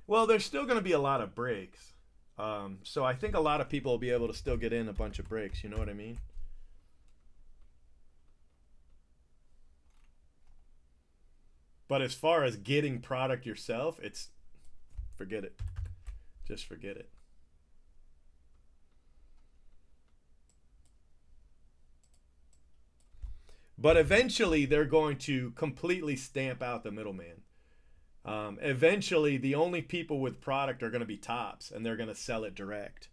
Well, there's still going to be a lot of breaks. So I think a lot of people will be able to still get in a bunch of breaks. You know what I mean? But as far as getting product yourself, it's forget it. Just forget it. But eventually, they're going to completely stamp out the middleman. Eventually, the only people with product are going to be Tops, and they're going to sell it direct.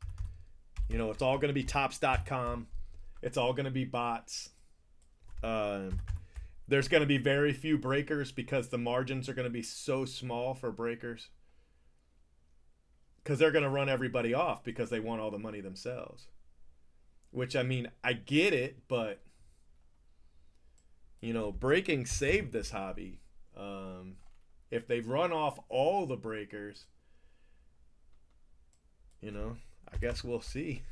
You know, it's all going to be Tops.com. It's all going to be bots. Um, there's going to be very few breakers because the margins are going to be so small for breakers. Because they're going to run everybody off because they want all the money themselves. Which, I mean, I get it, but, you know, breaking saved this hobby. If they run off all the breakers, you know, I guess we'll see.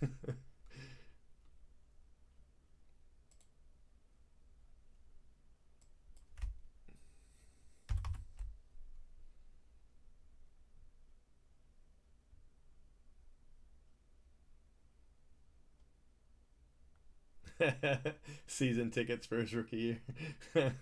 Season tickets for his rookie year.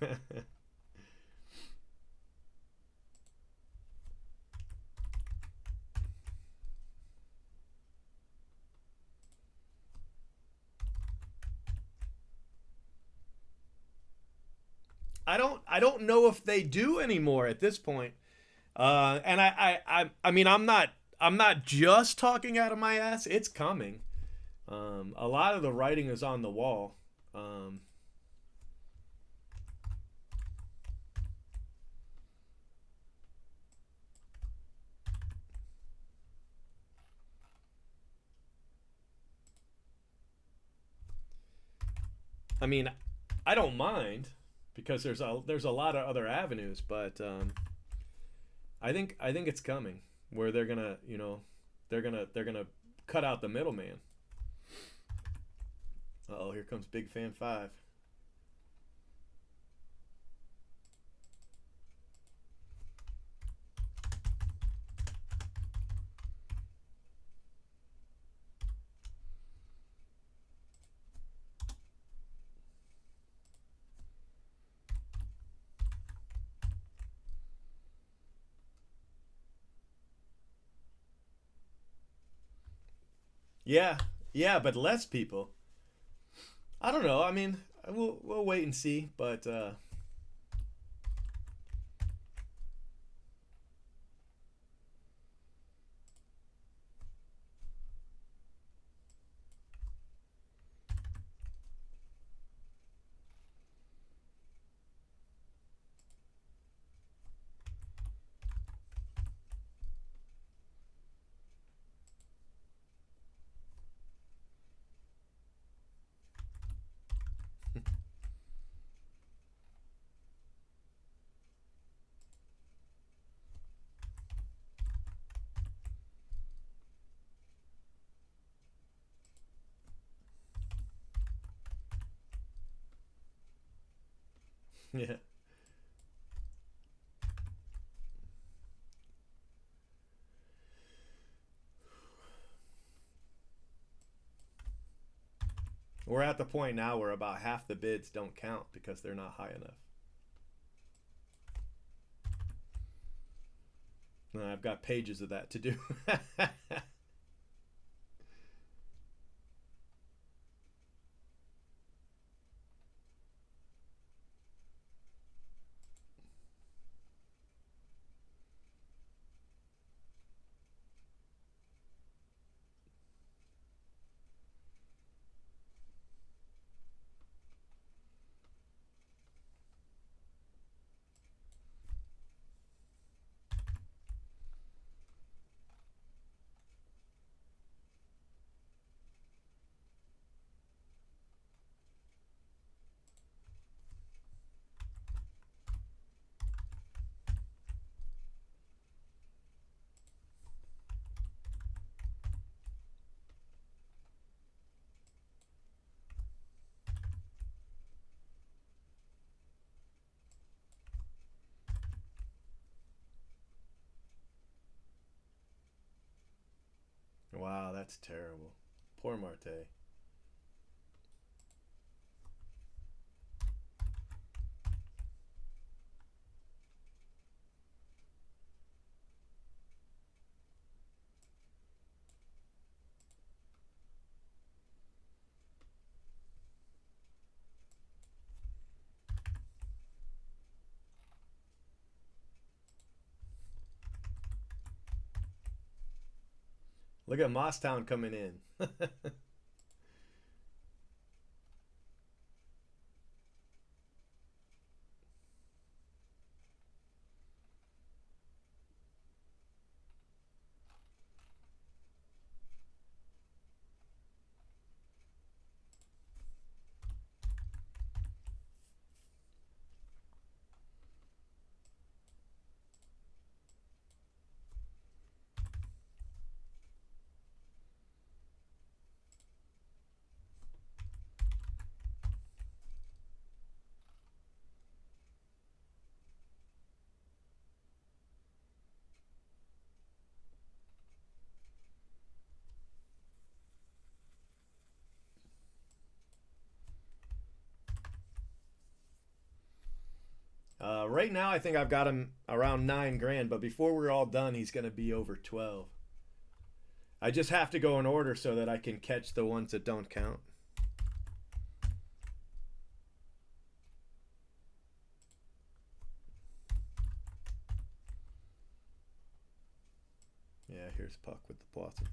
I don't know if they do anymore at this point. And I mean I'm not just talking out of my ass. It's coming. A lot of the writing is on the wall. Um, I mean, I don't mind because there's a lot of other avenues, but I think it's coming where they're gonna they're gonna cut out the middleman. Oh, here comes Big Fan 5. Yeah, yeah, but less people. I don't know. I mean, we'll wait and see, but yeah. We're at the point now where about half the bids don't count because they're not high enough. And I've got pages of that to do. That's terrible. Poor Marte. Look at Mosstown coming in. Right now, I think I've got him around 9 grand, but before we're all done, he's going to be over 12. I just have to go in order so that I can catch the ones that don't count. Yeah, here's Puck with the Blossom.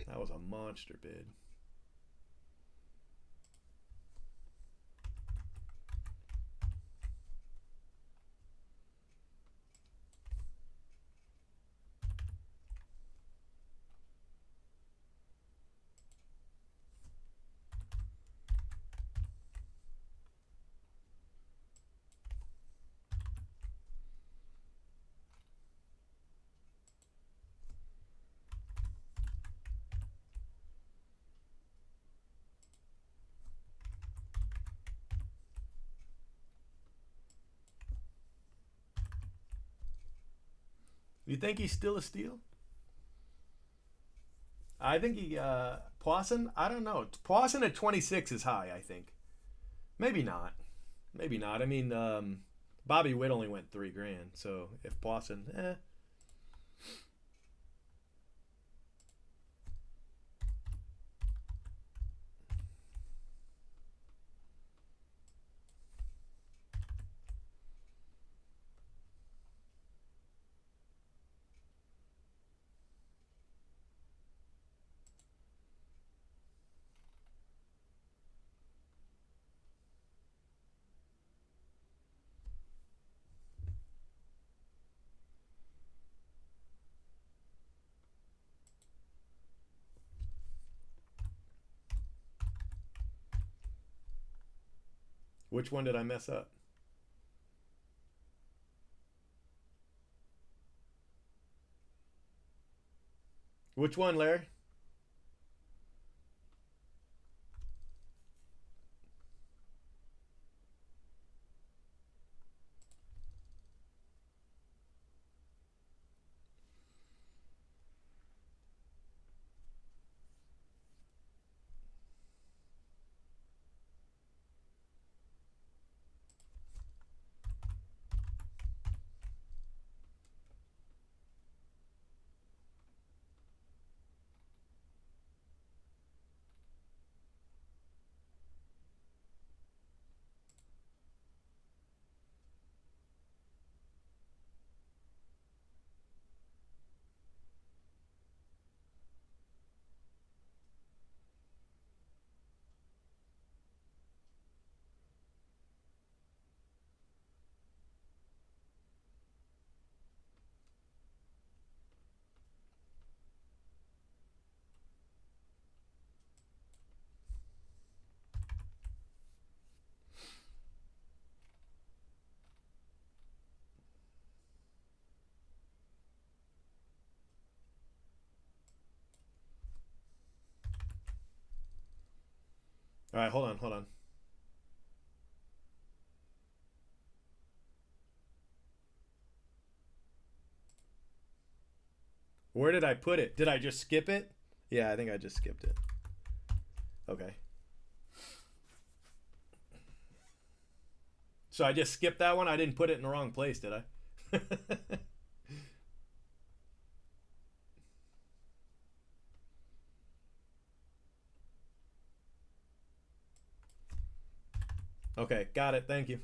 That was a monster bid. You think he's still a steal? I think he Poisson. I don't know. Poisson at 26 is high. I think. Maybe not. Maybe not. I mean, Bobby Witt only went 3 grand. So if Poisson, which one did I mess up? Which one, Larry? All right, hold on, hold on. Where did I put it? Did I just skip it? Yeah, I think I just skipped it. Okay. So I just skipped that one? I didn't put it in the wrong place, did I? Okay, got it. Thank you.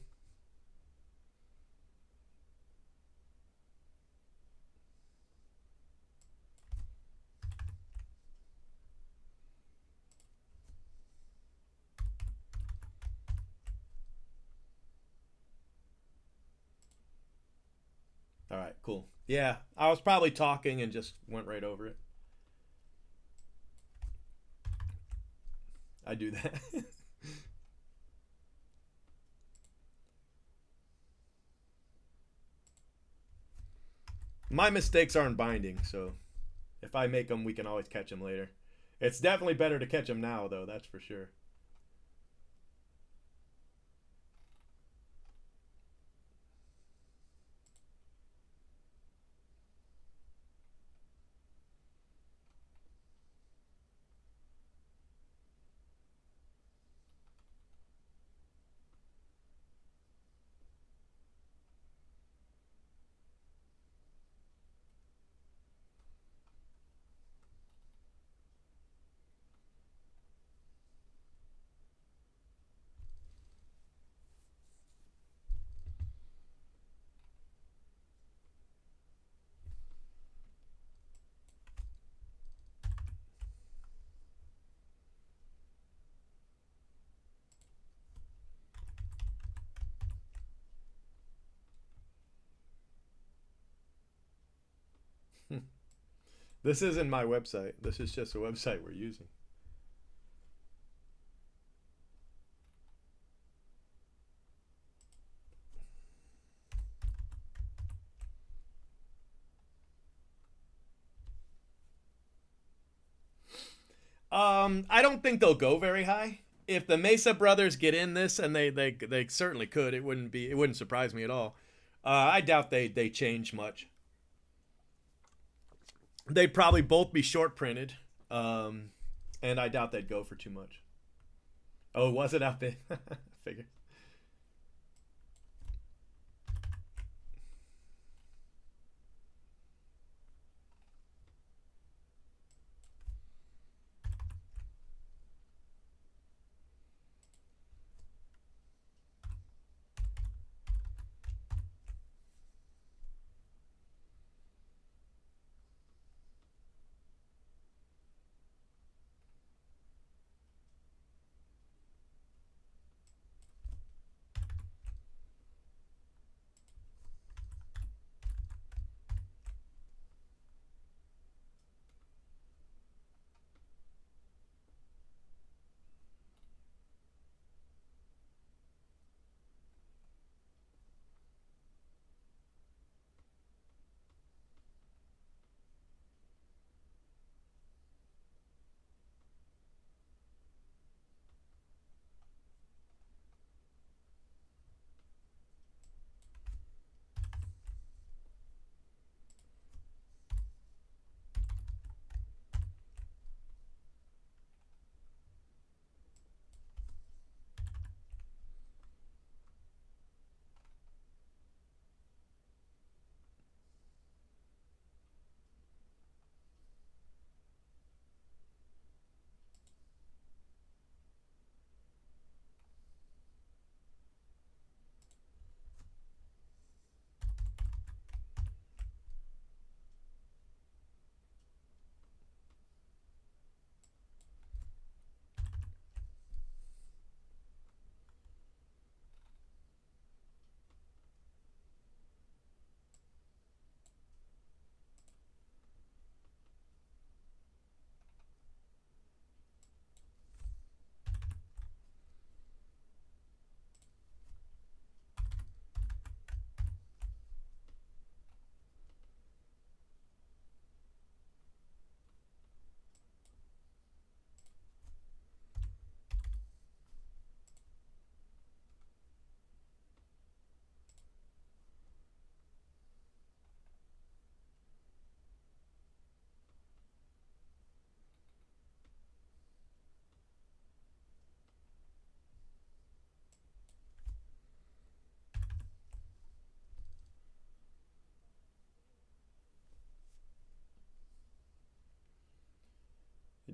All right, cool. Yeah, I was probably talking and just went right over it. I do that. My mistakes aren't binding, so if I make them, we can always catch them later. It's definitely better to catch them now, though, that's for sure. This isn't my website. This is just a website we're using. I don't think they'll go very high. If the Mesa brothers get in this, and they certainly could, it wouldn't surprise me at all. I doubt they change much. They'd probably both be short printed, and I doubt they'd go for too much. Oh, was it up in? Figure.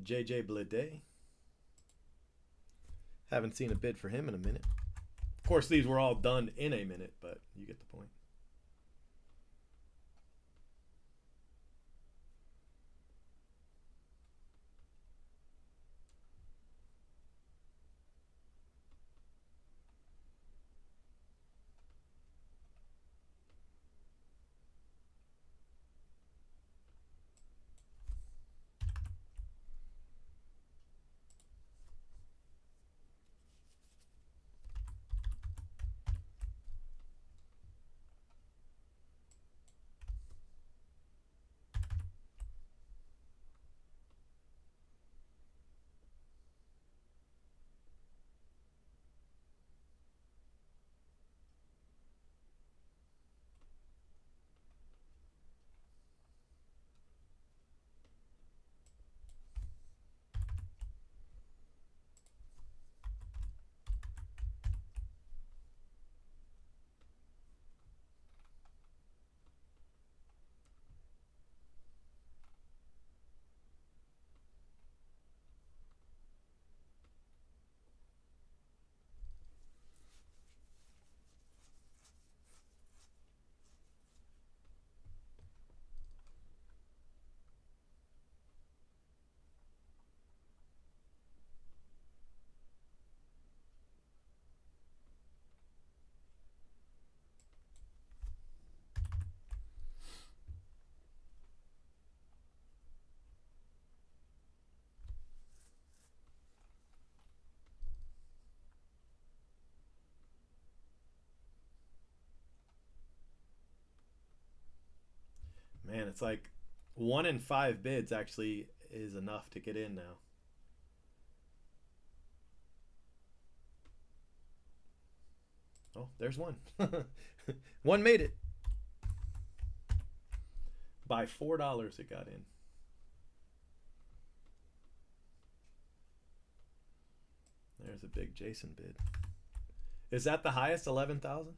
JJ Blade. Haven't seen a bid for him in a minute. Of course, these were all done in a minute, but you get the point. Man, it's like 1 in 5 bids actually is enough to get in now. Oh, there's one. One made it. By $4 it got in. There's a big Jason bid. Is that the highest? 11,000?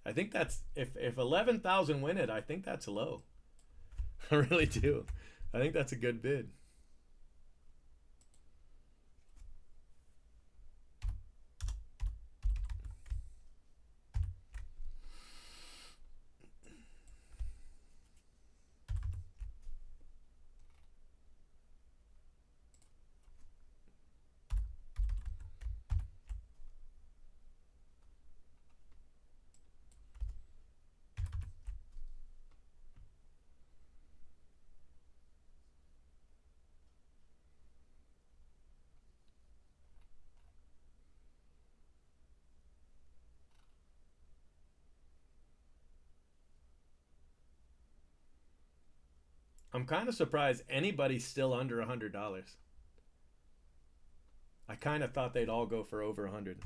I think that's if 11,000 win it, I think that's low. I really do. I think that's a good bid. I'm kind of surprised anybody's still under $100. I kind of thought they'd all go for over 100.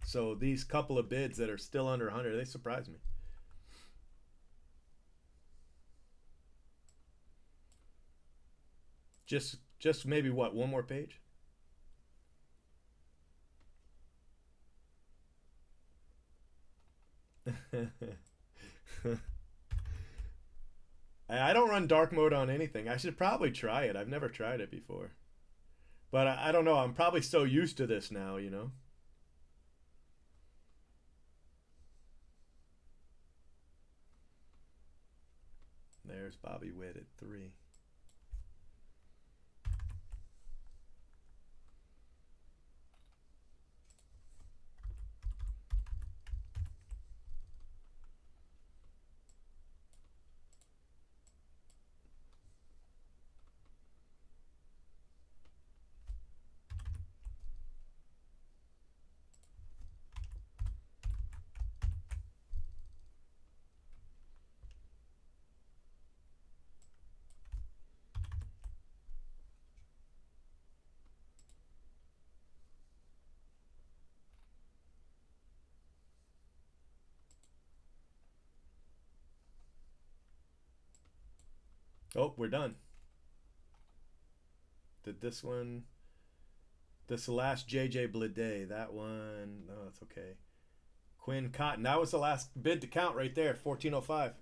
So these couple of bids that are still under 100, they surprised me. Just maybe what, one more page? I don't run dark mode on anything. I should probably try it. I've never tried it before. But I don't know. I'm probably so used to this now, you know? There's Bobby Witt at 3. Oh, we're done. Did this one? This last JJ Blade. That one. No, that's okay. Quinn Cotton. That was the last bid to count right there. 1405.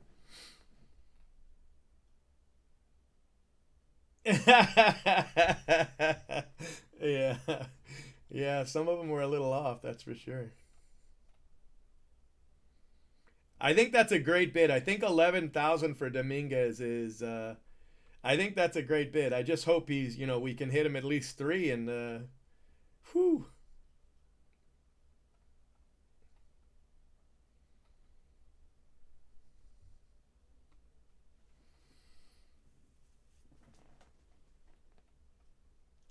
Yeah. Yeah, some of them were a little off, that's for sure. I think that's a great bid. I think 11,000 for Dominguez is I think that's a great bid. I just hope we can hit him at least 3 and whew.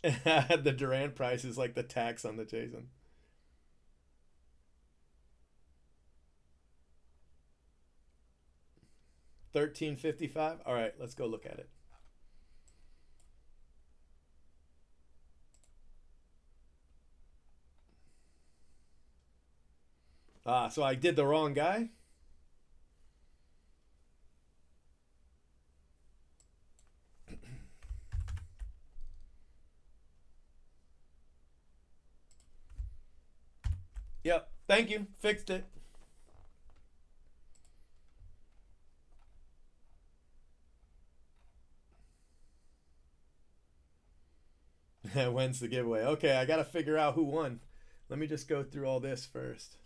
The Durant price is like the tax on the Jason. 1355. All right, let's go look at it. Ah, so I did the wrong guy. Yep. Thank you. Fixed it. When's the giveaway? Okay, I got to figure out who won. Let me just go through all this first.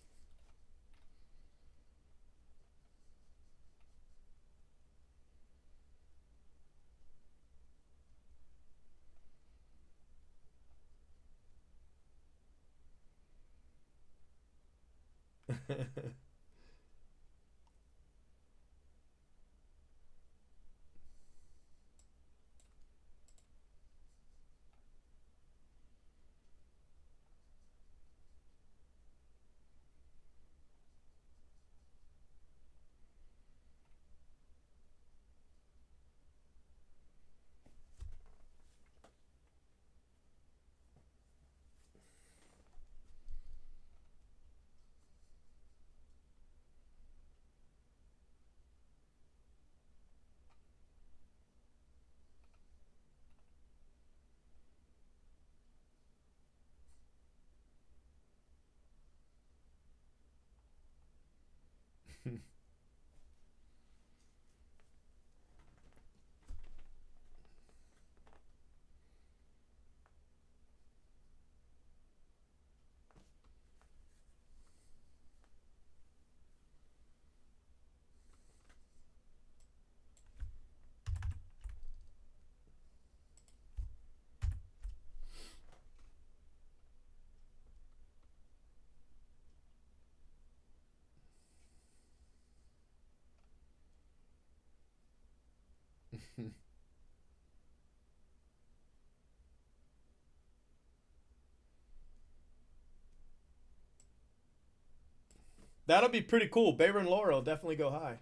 That'll be pretty cool. Bayron Laura will definitely go high.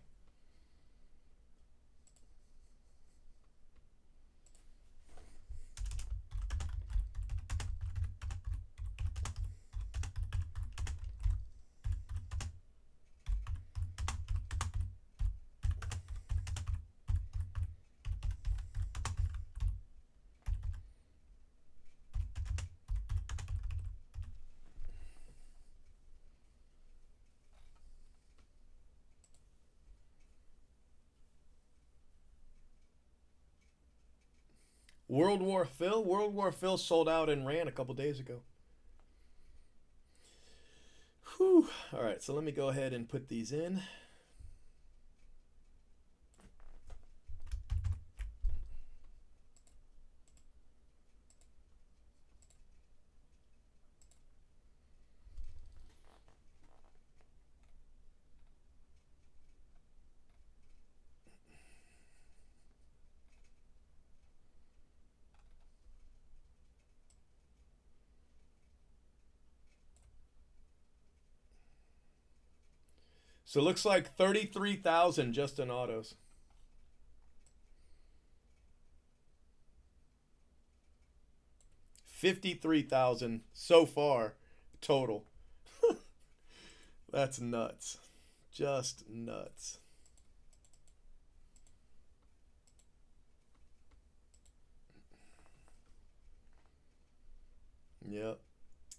World War Phil? World War Phil sold out and ran a couple days ago. Whew. All right, so let me go ahead and put these in. So it looks like 33,000 just in autos. 53,000 so far total. That's nuts. Just nuts. Yep.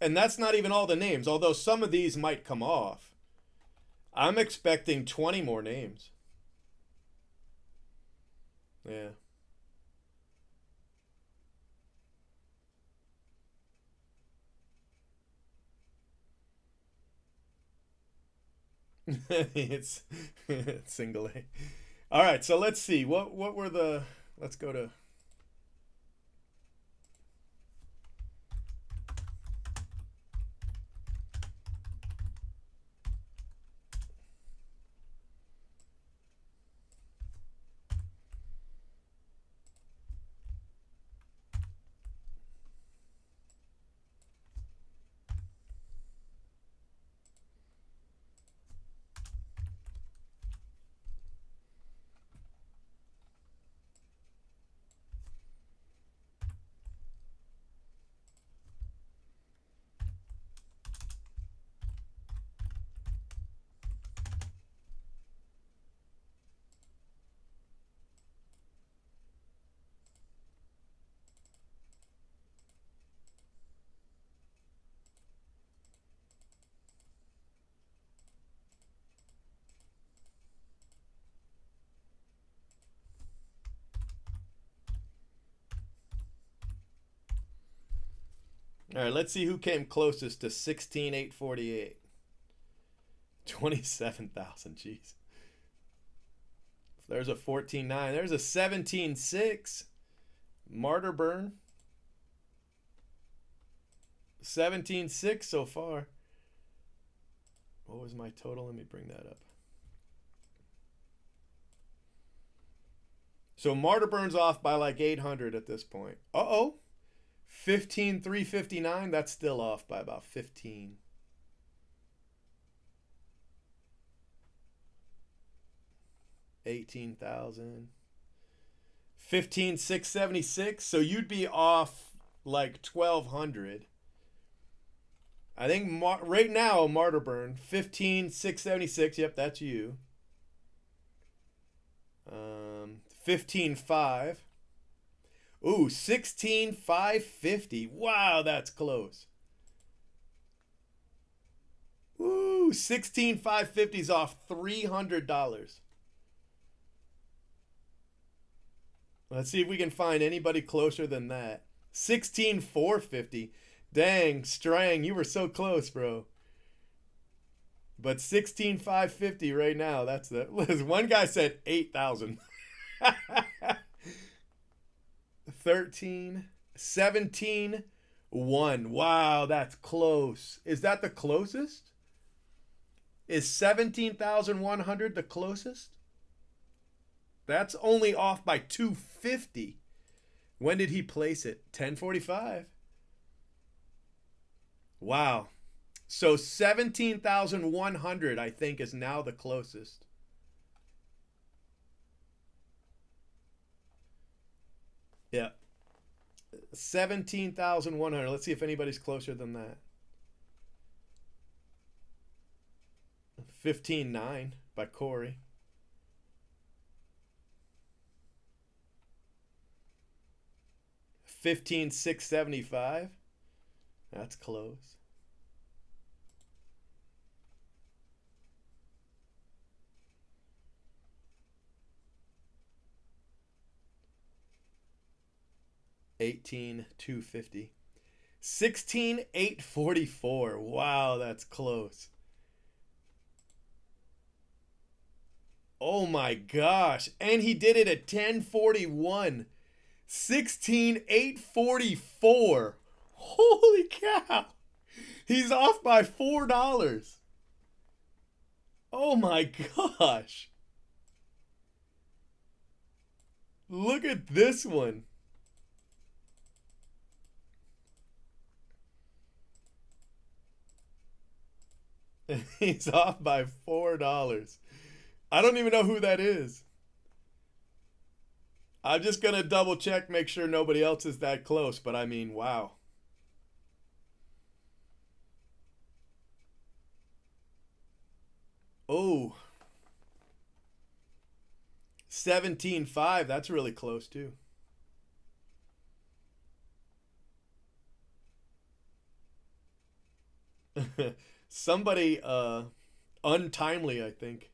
And that's not even all the names, although some of these might come off. I'm expecting 20 more names. Yeah. It's single A. All right, so let's see. What were the let's go to All right, let's see who came closest to 16,848. 27,000, jeez. There's a 14.9. There's a 17.6. Martyr burn. 17.6 so far. What was my total? Let me bring that up. So Martyr burns off by like 800 at this point. Uh-oh. 15,359. That's still off by about 15. 18,000. 15,676. So you'd be off like 1,200. I think right now, Martyr burn 15,676. Yep, that's you. 15.5. Ooh, 16,550. Wow, that's close. Ooh, 16,550 is off $300. Let's see if we can find anybody closer than that. 16,450. Dang, Strang, you were so close, bro. But 16,550 right now. That's the. One guy said 8,000. 13, 17, 1. Wow, that's close. Is that the closest? Is 17,100 the closest? That's only off by 250. When did he place it? 10:45. Wow. So 17,100, I think, is now the closest. Yeah. 17,100. Let's see if anybody's closer than that. 15.9 by Corey. 15,675. That's close. $18,250. 16,844. Wow, that's close. Oh my gosh. And he did it at 1041. 16,844. Holy cow. He's off by $4. Oh my gosh. Look at this one. He's off by $4. I don't even know who that is. I'm just going to double check, make sure nobody else is that close. But I mean, wow. Oh. 17.5. That's really close too. Somebody untimely, I think.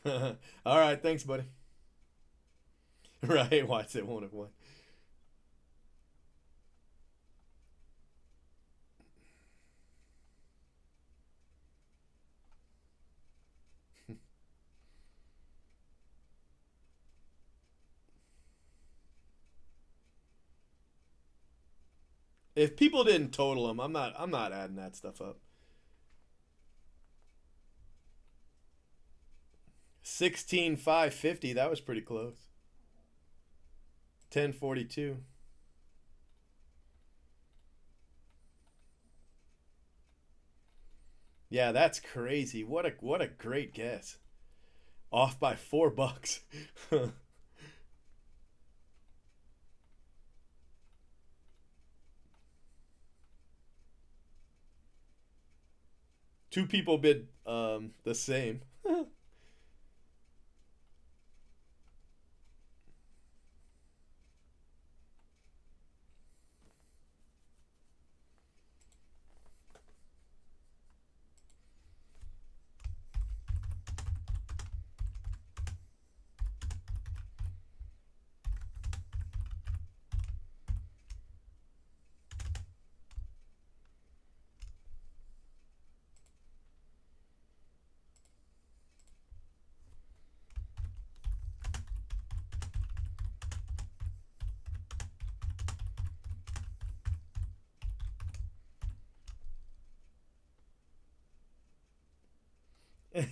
All right, thanks, buddy. Right, watch it won't have won. If people didn't total them, I'm not adding that stuff up. 16,550. That was pretty close. 1042. Yeah, that's crazy. What a great guess. Off by $4. Two people bid the same.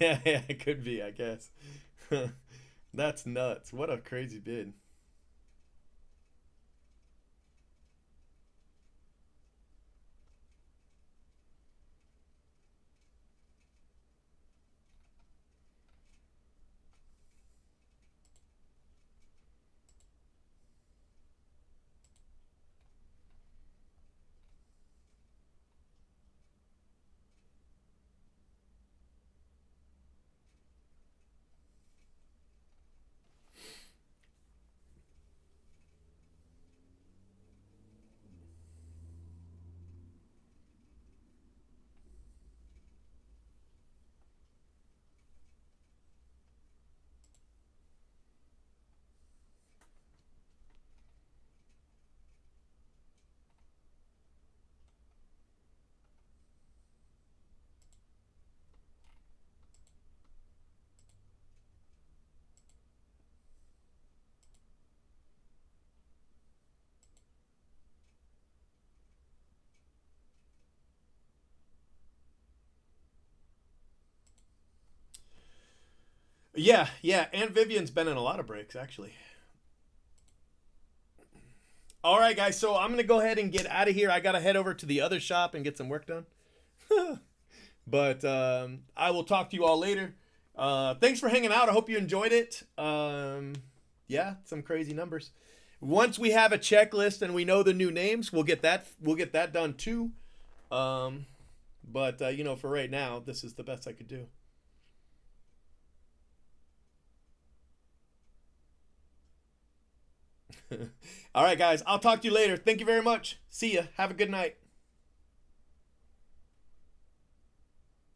Yeah, yeah, it could be, I guess. That's nuts. What a crazy bid. Yeah, yeah. Aunt Vivian's been in a lot of breaks, actually. All right, guys. So I'm gonna go ahead and get out of here. I gotta head over to the other shop and get some work done. But I will talk to you all later. Thanks for hanging out. I hope you enjoyed it. Yeah, some crazy numbers. Once we have a checklist and we know the new names, we'll get that. We'll get that done too. But you know, for right now, this is the best I could do. All right, guys. I'll talk to you later. Thank you very much. See ya. Have a good night.